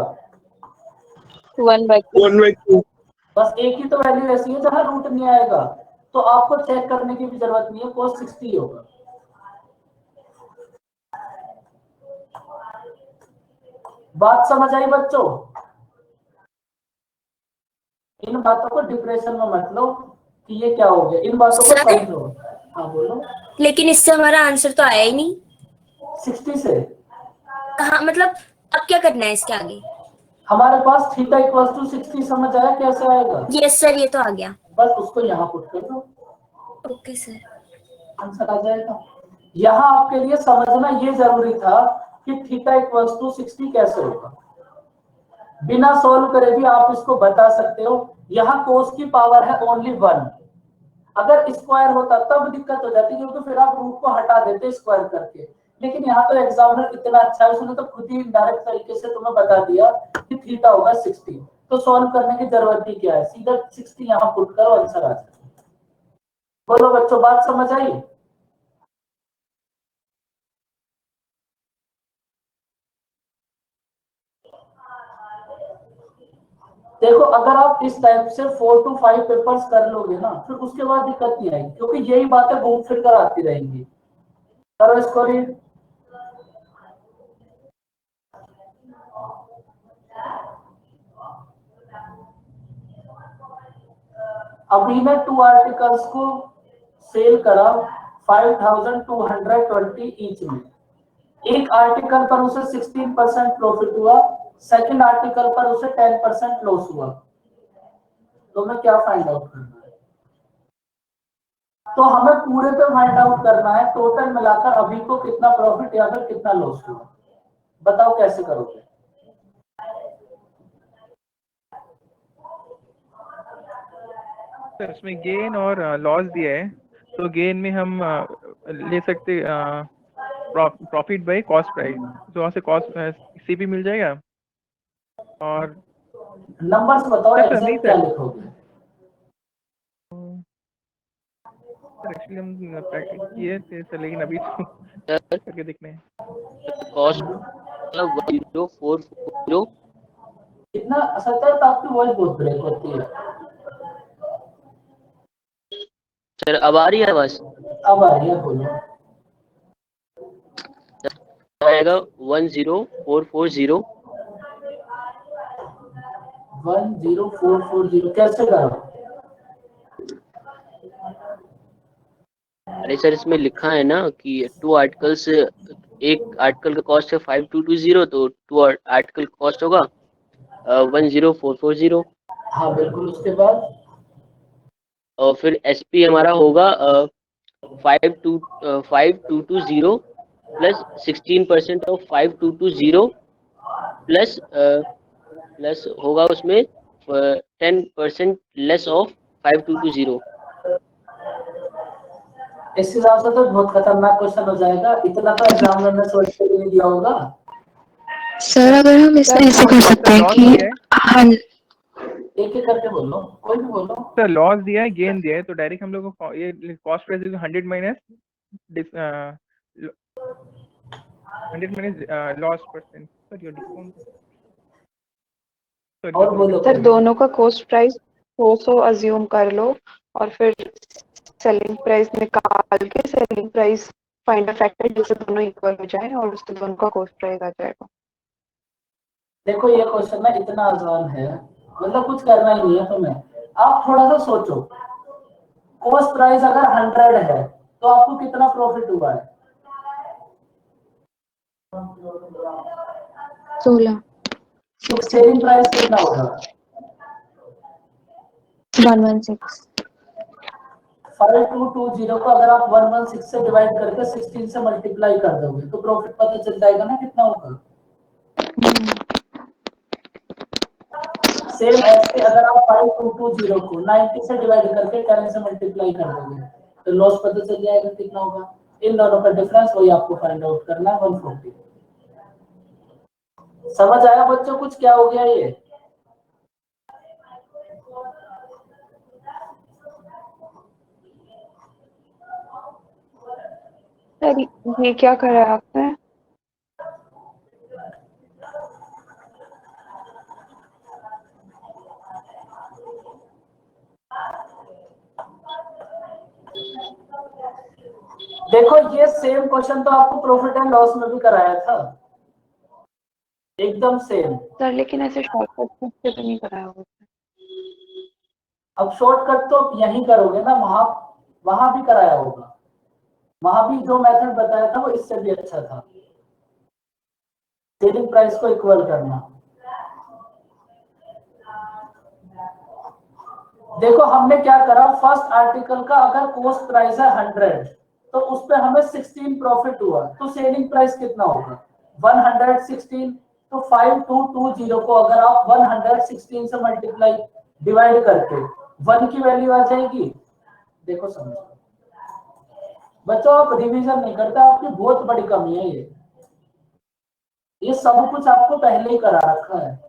1/2। 1/2। बस एक ही तो वैल्यू ऐसी है जहां रूट नहीं आएगा, तो आपको चेक करने की भी जरूरत नहीं है, कोस 60 होगा। बात समझ आई बच्चों? इन बातों को डिप्रेशन में मत लो कि ये क्या हो गया, इन बातों को समझो। हाँ बोलो। लेकिन इससे हमारा आंसर तो आया ही नहीं। 60 से? हाँ मतलब अब क्या करना है इसके आगे? हमारे पास थीटा = 60 समझ आया कैसे आएगा? यस सर, ये तो आ गया। बस उसको यहाँ पुट कर दो। Okay sir. आंसर आ जाएगा। यहाँ आपके लिए समझना ये जरूरी था कि थीटा इक्वल्स टू 60 कैसे होगा। बिना सॉल्व करे भी आप इसको बता सकते हो। यहाँ कोस की पावर है ओनली 1। अगर स्क्वायर होता तब दिक्कत हो जाती, क्योंकि फिर आप रूट को हटा देते स्क्वायर करके। लेकिन यहाँ तो एग्जामिनर इतना अच्छा है, उसने तो खुद ही डायरेक्ट तरीके से तुम्हें बता दिया कि थीटा होगा 60। तो सॉल्व करने की जरूरत ही क्या है, सीधा 60 यहाँ पुट करो, आंसर आ जाए। बोलो बच्चों, बात समझ आई? देखो, अगर आप इस टाइप से 4 to 5 पेपर्स कर लोगे ना, फिर उसके बाद दिक्कत नहीं आएगी, क्योंकि यही बातें घूम फिर कर आती रहेंगी। करो इसको रीड। अभी ने 2 आर्टिकल्स को सेल करा 5220 ईच में। एक आर्टिकल पर उसे 16% प्रॉफिट हुआ, सेकंड आर्टिकल पर उसे 10% लॉस हुआ। तो मैं क्या फाइंड आउट करना है? तो हमें पूरे पे फाइंड आउट करना है, टोटल मिलाकर अभी को कितना प्रॉफिट या फिर कितना लॉस हुआ। बताओ कैसे करोगे? सर इसमें गेन और लॉस दिया है, तो गेन में हम ले सकते प्रॉफिट बाय कॉस्ट प्राइस, तो वहाँ से कॉस्ट सीपी मिल जाएगा। और नंबर्स बताओ, सर नहीं एग्जैक्ट क्या सर, लिखोगे? सर एक्चुअली हम प्रैक्टिस किए थे सर, लेकिन अभी तो करके देखने हैं। कॉस्ट 1440। कितना? सत्तर, आपकी वॉइस बहुत ब्रेक होती है। सर अब आ रही है आवाज? अब आ रही है, बोलो। आएगा 10440। 10440 कैसे करो? अरे सर इसमें लिखा है ना कि 2 आर्टिकल्स, एक आर्टिकल का कॉस्ट है 5220, तो 2 आर्टिकल कॉस्ट होगा 10440। हाँ बिल्कुल, उसके बाद और फिर एसपी हमारा होगा 5220 प्लस 16% ऑफ 5220 प्लस प्लस होगा उसमें 10% लेस ऑफ 5220। इस हिसाब से तो बहुत खतरनाक क्वेश्चन हो जाएगा। इतना तो एग्जामिनर ने सोच के भी नहीं दिया होगा। सर अगर हम इसमें ऐसे कर सकते हैं कि हल एक एक करके बोलो, कोई भी बोलो। सर लॉस दिया है, गेन दिया है, तो डायरेक्ट हम लोग को ये cost price 100 minus 100 minus loss percent. Sir your discount और बोलो। सर दोनों का कॉस्ट प्राइस 400 अज्यूम कर लो, और फिर सेलिंग प्राइस निकाल के selling price find a factor जिससे दोनों इक्वल हो जाए, और उससे दोनों का कॉस्ट प्राइस आ जाएगा। देखो ये क्वेश्चन ना इतना आसान है, मतलब कुछ करना ही नहीं है तुम्हें। आप थोड़ा सा सोचो, कॉस्ट प्राइस अगर 100 है तो आपको कितना प्रॉफिट हुआ है? 16 तो सेलिंग प्राइस कितना होगा? 116। 5220 को अगर आप 116 से डिवाइड करके 16 से मल्टीप्लाई कर दोगे तो प्रॉफिट पता चल जाएगा ना कितना होगा। सेम ऐसे अगर आप 5220 को 90 से डिवाइड करके 10 से मल्टीप्लाई कर दोगे तो लॉस पता चल जाएगा कितना होगा। इन दोनों का डिफरेंस वही आपको फाइंड आउट करना है, 140। समझ आया बच्चों कुछ क्या हो गया ये? सर ये क्या करा आपने? देखो ये सेम क्वेश्चन तो आपको प्रॉफिट एंड लॉस में भी कराया था, एकदम सेम। सर लेकिन ऐसे शॉर्टकट से तो नहीं कराया होगा। अब शॉर्टकट तो यहीं करोगे ना, वहां भी कराया होगा। वहां भी जो मेथड बताया था वो इससे भी अच्छा था, सेलिंग प्राइस को इक्वल करना। देखो हमने क्या करा, फर्स्ट आर्टिकल का अगर कॉस्ट प्राइस है 100 तो उस पे हमें 16 प्रॉफिट हुआ, तो सेलिंग प्राइस कितना होगा 116। तो 5220 को अगर आप 116 से मल्टीप्लाई डिवाइड करके 1 की वैल्यू आ जाएगी। देखो समझो बच्चों, आप रिवीजन नहीं करते, आपकी बहुत बड़ी कमी है ये सब कुछ आपको पहले ही करा रखा है।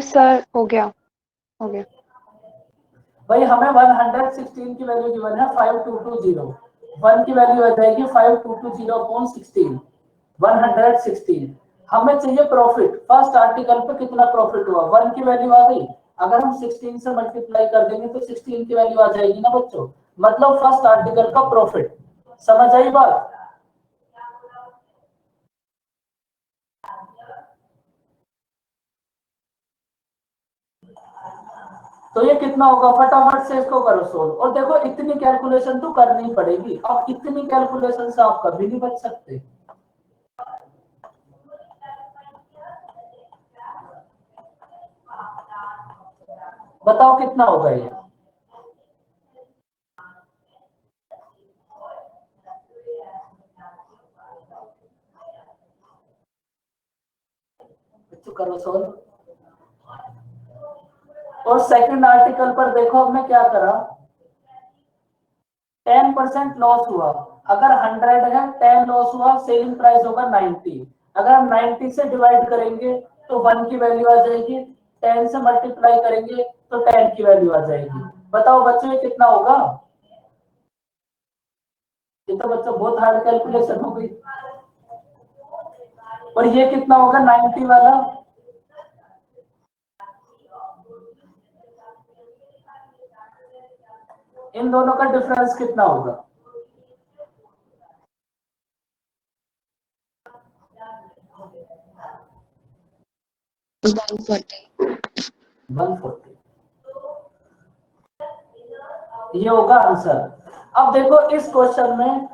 सर हो गया भाई हमें 116 की वैल्यू गिवन है 5220, 1 की वैल्यू आ जाएगी 5220 अपॉन 16, 116। हमें चाहिए प्रॉफिट, फर्स्ट आर्टिकल पे कितना प्रॉफिट हुआ, 1 की वैल्यू आ गई, अगर हम 16 से मल्टीप्लाई कर देंगे तो 16 की वैल्यू आ जाएगी ना बच्चों, मतलब फर्स्ट आर्टिकल का प्रॉफिट। समझ आई बात? तो ये कितना होगा, फटाफट से इसको करो सोल्व। और देखो इतनी कैलकुलेशन तो करनी पड़ेगी, अब इतनी कैलकुलेशन से आप कभी नहीं बच सकते। बताओ कितना होगा ये, तो करो सोल्व। और सेकंड आर्टिकल पर देखो हमने क्या करा, 10% लॉस हुआ, अगर 100 है 10 लॉस हुआ, सेलिंग प्राइस होगा 90। अगर हम 90 से डिवाइड करेंगे तो 1 की वैल्यू आ जाएगी, 10 से मल्टीप्लाई करेंगे तो 10 की वैल्यू आ जाएगी। बताओ बच्चों ये कितना होगा, ये तो बच्चों बहुत हार्ड कैलकुलेशन हो गई। और ये कितना होगा 90 वाला, इन दोनों का डिफरेंस कितना होगा, ये होगा आंसर। अब देखो इस क्वेश्चन में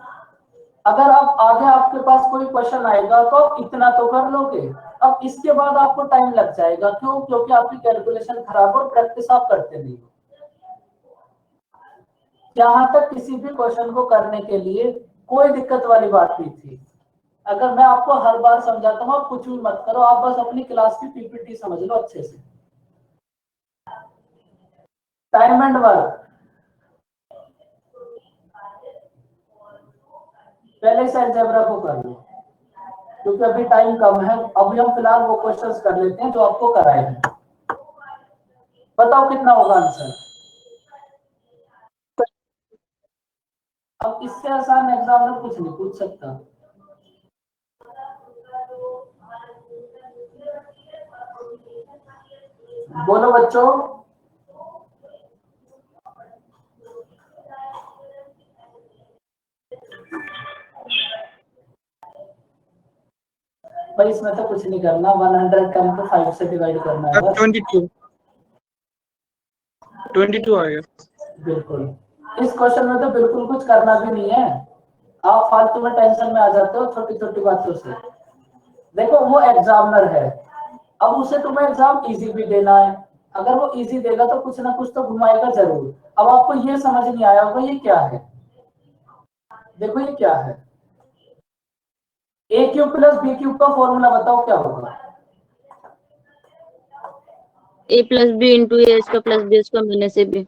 अगर आप आगे आपके पास कोई क्वेश्चन आएगा तो आप इतना तो कर लोगे, अब इसके बाद आपको टाइम लग जाएगा, क्यों, क्योंकि आपकी कैलकुलेशन खराब और प्रैक्टिस आप करते नहीं हो। जहां तक किसी भी क्वेश्चन को करने के लिए कोई दिक्कत वाली बात नहीं थी। अगर मैं आपको हर बार समझाता हूँ आप कुछ भी मत करो, आप बस अपनी क्लास की पीपीटी समझ लो अच्छे से। टाइम एंड वर्क पहले से अलजेब्रा को कर लो, क्योंकि अभी टाइम कम है। अभी हम फिलहाल वो क्वेश्चंस कर लेते हैं जो आपको कराए हैं। बताओ कितना होगा आंसर। अब इससे आसान एग्जामिनर कुछ नहीं पूछ सकता। बोलो बच्चों, भाई इसमें तो कुछ नहीं करना, 110 को 5 से डिवाइड करना है बस। 22 आ गया। बिल्कुल, इस क्वेश्चन में तो बिल्कुल कुछ करना भी नहीं है, आप फालतू में टेंशन में आ जाते हो छोटी छोटी बातों से। देखो वो एग्जामिनर है, अब उसे तुम्हें एग्जाम इजी भी देना है, अगर वो इजी देगा तो कुछ ना कुछ तो घुमाएगा जरूर। अब आपको ये समझ नहीं आया होगा ये क्या है, देखो ये क्या है, ए क्यूब प्लस बी क्यूब का फॉर्मूला बताओ क्या होगा। ए प्लस बी इंटू ए इसका प्लस बी इसका माइनस ए बी।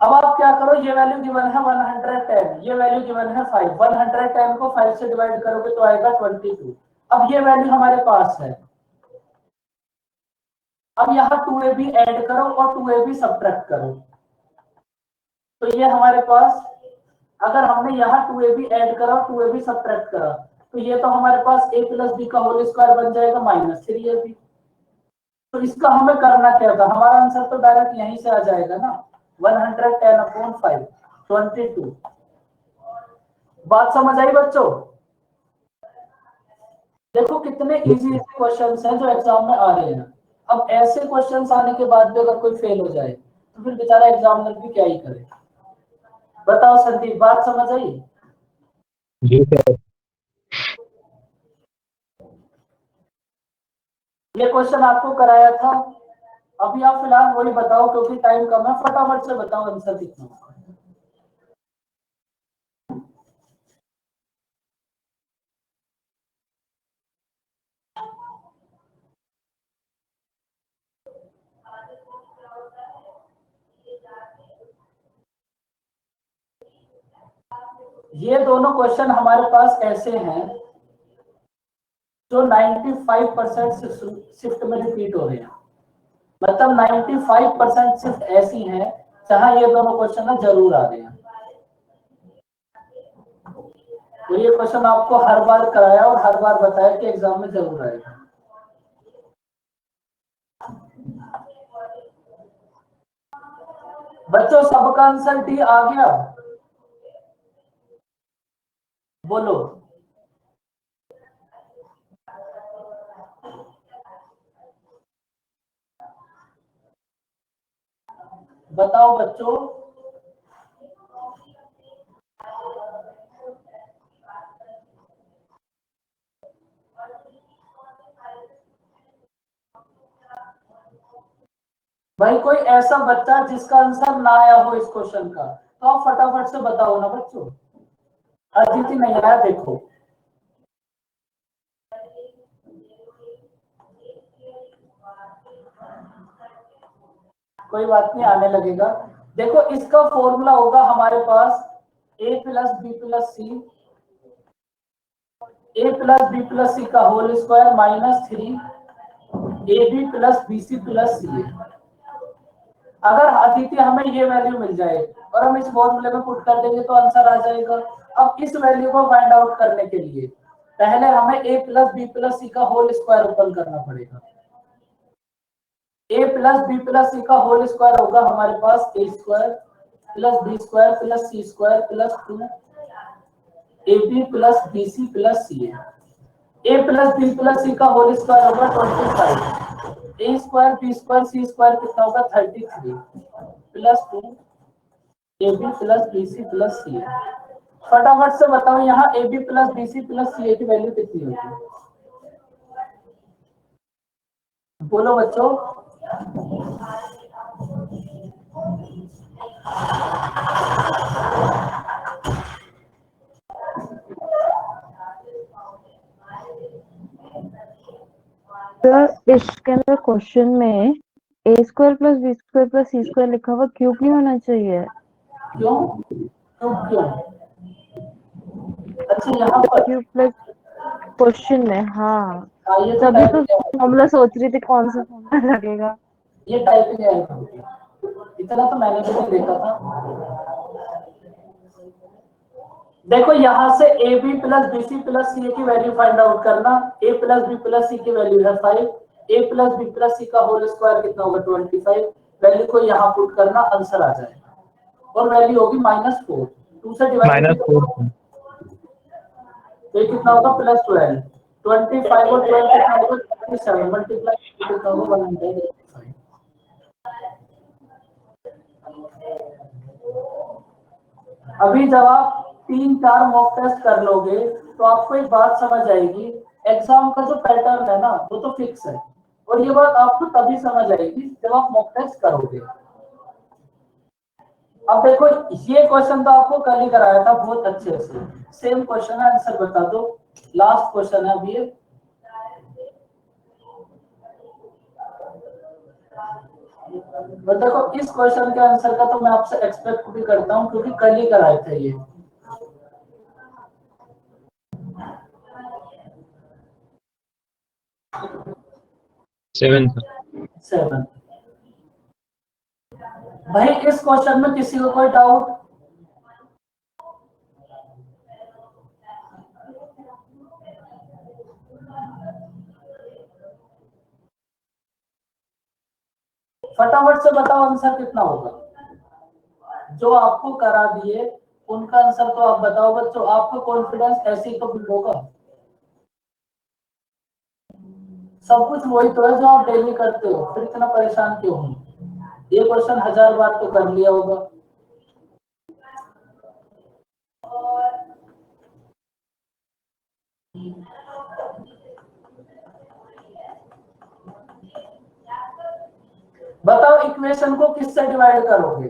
अब आप क्या करो, ये वैल्यू गिवन है 110, ये वैल्यू गिवन है 5, 110 को 5 से डिवाइड करोगे तो आएगा 22। अब ये वैल्यू हमारे पास है, अब यहाँ 2ab ऐड करो और 2ab सब्ट्रैक्ट करो, तो ये हमारे पास, अगर हमने यहाँ 2ab ऐड करा 2ab सब्ट्रैक्ट करा तो ये तो हमारे पास a प्लस बी का होल स्क्वायर बन जाएगा -3ab। तो इसका हमें करना क्या था, हमारा आंसर तो डायरेक्ट यहीं से आ जाएगा ना, 110 अपॉन 5 22। बात समझ आई बच्चों? देखो कितने इजी क्वेश्चंस हैं जो एग्जाम में आ रहे हैं। अब ऐसे क्वेश्चंस आने के बाद भी अगर कोई फेल हो जाए तो फिर बेचारा एग्जामिनर भी क्या ही करे। बताओ संदीप, बात समझ आई? जी सर। ये क्वेश्चन आपको कराया था। अभी आप फिलहाल वही बताओ क्योंकि टाइम कम है, फटाफट से बताओ आंसर कितना होगा। ये दोनों क्वेश्चन हमारे पास ऐसे हैं जो 95% शिफ्ट में रिपीट हो रहे हैं। मतलब 95% शिफ्ट ऐसी हैं जहां ये दोनों क्वेश्चन ना जरूर आ रहे हैं। तो ये क्वेश्चन आपको हर बार कराया और हर बार बताया कि एग्जाम में जरूर आएगा। बच्चों सबका आंसर डी आ गया? बोलो। बताओ बच्चों। भाई कोई ऐसा बच्चा जिसका आंसर ना आया हो इस क्वेश्चन का, तो आप फटाफट से बताओ ना बच्चों। अदिति नहीं आया देखो। कोई बात नहीं, आने लगेगा। देखो इसका फॉर्मूला होगा हमारे पास a plus b plus c, a plus b plus c का whole square minus 3 a b plus b c plus c. अगर अदिति हमें ये वैल्यू मिल जाए और हम इस फॉर्मूले में पुट कर देंगे तो आंसर आ जाएगा। अब इस वैल्यू को फाइंड आउट करने के लिए पहले हमें a plus b plus c का होल स्क्वायर ओपन करना पड़ेगा। a plus b plus c का होल स्क्वायर होगा हमारे पास a square plus b square plus c square plus 2 a b plus b c plus c. a plus b plus c का whole square होगा 25, a square b square c square कितना होगा 33 plus 2 a b plus b c plus सी। फटाफट से बताओ यहाँ a b plus b c plus c की value कितनी होगी? बोलो बच्चों। सर इसके अंदर क्वेश्चन में a square plus b square plus c square लिखा हुआ क्यों नहीं होना चाहिए? क्यों क्यों क्यों? अच्छा यहाँ पर क्यू प्लस क्वेश्चन में, हाँ ये तभी तो टाइपिंग फॉर्मूला सोच रही थी कौन सा फॉर्मूला लगेगा। ये टाइपिंग एरर होगी। इतना तो मैंने भी नहीं देखा था। देखो यहाँ से a b plus b c plus c की वैल्यू फाइंड आउट करना। A plus b plus c की वैल्यू है 5, a plus b plus c का होल स्क्वायर कितना होगा 25। वैल्यू को यहाँ पुट करना, आंसर आ जाएगा और वैल्यू होगी -4। 2 से डिवाइड -4 तो ये कितना होगा +12। 25 और 12 कितना होगा 27 मल्टीप्लाई कितना होगा 185। अभी जब आप 3-4 मॉक टेस्ट कर लोगे तो आपको एक बात समझ आएगी। एग्जाम का जो पैटर्न है ना वो तो फिक्स है और ये बात आपको तभी समझ आएगी जब आप मॉक टेस्ट करोगे। अब देखो ये क्वेश्चन तो आपको कल ही कराया था बहुत अच्छे से। सेम क्वेश्चन है, आंसर बता दो। लास्ट क्वेश्चन है अभी। देखो इस क्वेश्चन के आंसर का तो मैं आपसे एक्सपेक्ट भी करता हूं क्योंकि कल ही कराए थे ये। सेवन। भाई इस क्वेश्चन में किसी को कोई डाउट? फटाफट से बताओ आंसर कितना होगा। जो आपको करा दिए उनका आंसर तो आप बताओ बच्चों। आपका कॉन्फिडेंस ऐसे ही तो बिल्ड होगा। सब कुछ वही तो है जो आप डेली करते हो, फिर इतना परेशान क्यों हो? ये क्वेश्चन 1000 बार तो कर लिया होगा। बताओ इक्वेशन को किससे डिवाइड करोगे?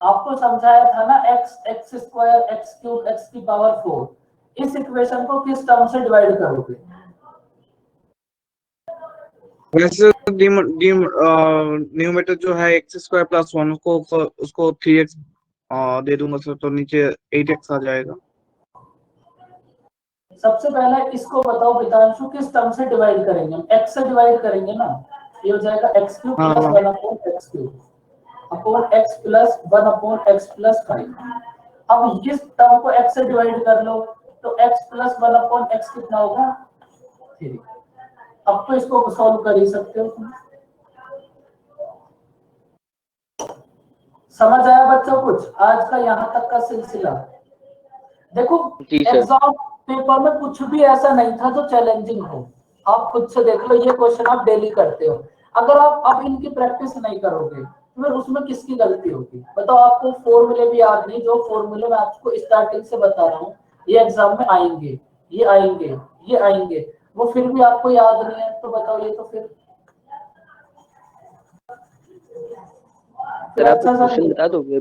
आपको समझाया था ना, x square x cube x की पावर 4, इस इक्वेशन को किस टर्म से डिवाइड करोगे? वैसे न्यूमेटर जो है x स्क्वायर प्लस 1 उसको 3x दे दूंगा सर, तो नीचे 8x आ जाएगा। सबसे पहले इसको बताओ पितांशु, किस टर्म से डिवाइड करेंगे? हम x से डिवाइड करेंगे ना, ये हो जाएगा x cube plus 1 upon x cube upon x plus 1 upon x plus 5। अब इस टर्म को x से डिवाइड कर लो तो x प्लस 1 अपॉन x कितना होगा? 3। अब तो इसको सॉल्व कर ही सकते हो तुम। समझ आया बच्चों कुछ आज का यहाँ तक का सिलसिला? देखो एग्जाम पेपर में कुछ भी ऐसा नहीं था जो चैलेंजिंग हो, आप खुद से देख लो, ये क्वेश्चन आप डेली करते हो। अगर आप अब इनकी प्रैक्टिस नहीं करोगे तो फिर उसमें किसकी गलती होगी? बताओ, आपको फॉर्मूले भी याद नहीं, जो फॉर्मूले मैं आपको स्टार्टिंग से बता रहा हूँ ये एग्जाम में आएंगे, ये आएंगे, ये आएंगे, वो फिर भी आपको याद नहीं है, तो बताओ ये तो फिर सर आप क्वेश्चन बता दोगे?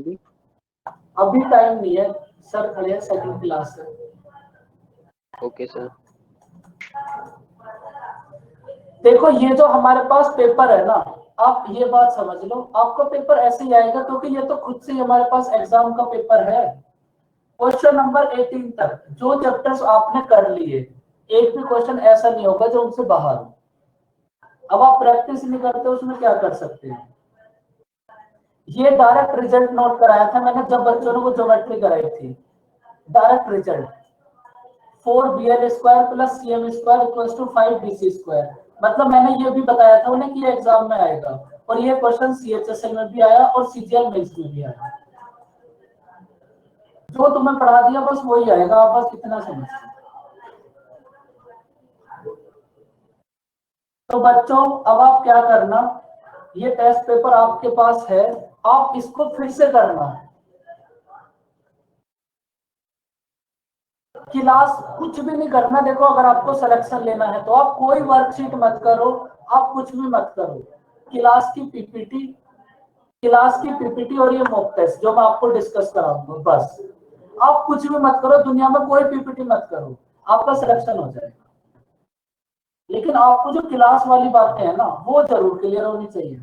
अभी टाइम नहीं है सर, खड़े हैं सेकंड क्लास से। Okay sir. देखो ये जो हमारे पास पेपर है ना, आप ये बात समझ लो, आपका पेपर ऐसे ही आएगा क्योंकि ये तो खुद से ही हमारे पास एग्जाम का पेपर है। क्वेश्चन नंबर 18 तक जो चैप्टर्स आपने कर लिए, एक भी क्वेश्चन ऐसा नहीं होगा जो उनसे बाहर हो। अब आप प्रैक्टिस नहीं करते, उसमें क्या कर सकते हैं? ये डायरेक्ट रिजल्ट नोट कराया था मैंने जब बच्चों को ज्योमेट्री कराई थी। Direct result 4bl square plus cm square equals to 5bc square. मतलब मैंने ये भी बताया था उन्हें कि ये एग्जाम में आएगा, और ये क्वेश्चन CHSL में भी आया और CGL मेंस में भी आया। जो तुम्हें पढ़ा दिया बस वही आएगा, आप बस इतना समझिए। तो बच्चों अब आप क्या करना, ये टेस्ट पेपर आपके पास है, आप इसको फिर से करना। क्लास कुछ भी नहीं करना। देखो अगर आपको सिलेक्शन लेना है तो आप कोई वर्कशीट मत करो, आप कुछ भी मत करो। क्लास की पीपीटी और ये मॉक टेस्ट जो मैं आपको डिस्कस कराऊंगा, बस आप कुछ भी मत करो, दुनिया में कोई पीपीटी मत करो, आपका सिलेक्शन हो जाएगा। लेकिन आपको जो क्लास वाली बातें हैं ना वो जरूर क्लियर होनी चाहिए।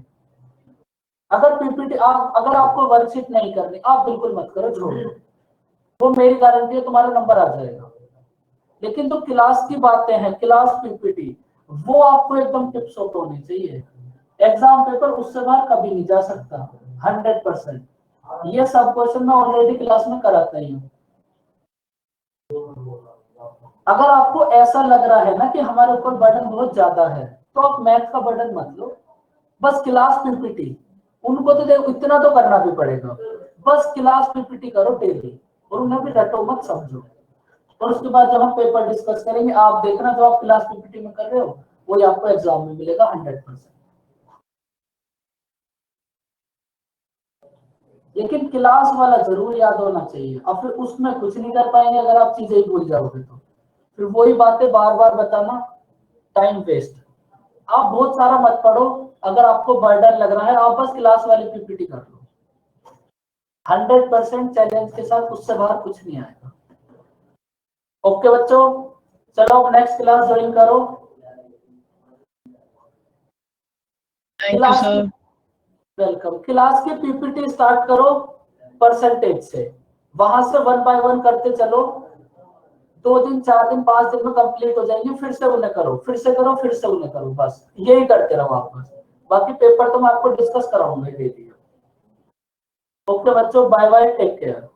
अगर पीपीटी अगर आपको वर्कशीट नहीं करनी, आप बिल्कुल मत करो, छोड़ो, वो मेरी गारंटी है तुम्हारा नंबर आ जाएगा। लेकिन जो क्लास की बातें हैं, क्लास पीपीटी, वो आपको एकदम टिप्स ऑफ होनी चाहिए। एग्जाम पेपर उससे बाहर कभी नहीं जा सकता 100%। ये सब क्वेश्चन मैं ऑलरेडी क्लास में कराता ही हूँ। अगर आपको ऐसा लग रहा है ना कि हमारे ऊपर बर्डन बहुत ज्यादा है, तो आप मैथ का बर्डन मत लो, बस क्लास पीपीटी, उनको तो देखो इतना तो करना भी पड़ेगा, बस क्लास पीपीटी करो डेली, और उन्हें भी रटो मत, समझो। और उसके बाद जब हम पेपर डिस्कस करेंगे, आप देखना जो आप क्लास पीपीटी में कर रहे हो वही आपको एग्जाम में मिलेगा 100%। लेकिन क्लास वाला जरूर याद होना चाहिए, और फिर उसमें कुछ नहीं कर पाएंगे अगर आप चीजें ही भूल जाओगे तो फिर वही बातें बार बार बताना, टाइम वेस्ट। आप बहुत सारा मत पढ़ो, अगर आपको बर्डन लग रहा है आप बस क्लास वाली पीपीटी कर लो, 100% चैलेंज के साथ, उससे बाहर कुछ नहीं आएगा। ओके बच्चों, चलो अब नेक्स्ट क्लास ज्वाइन करो। वेलकम। क्लास की पीपीटी स्टार्ट करो परसेंटेज से, वहां से 1 बाय 1 करते चलो, 2 दिन 4 दिन 5 दिन में कंप्लीट हो जाएंगे। फिर से उन्हें करो, फिर से करो, फिर से उन्हें करो, बस यही करते रहो आप बस। बाकी पेपर तो मैं आपको डिस्कस कराऊंगा डेली। ओके बच्चों, बाय बाय, टेक केयर।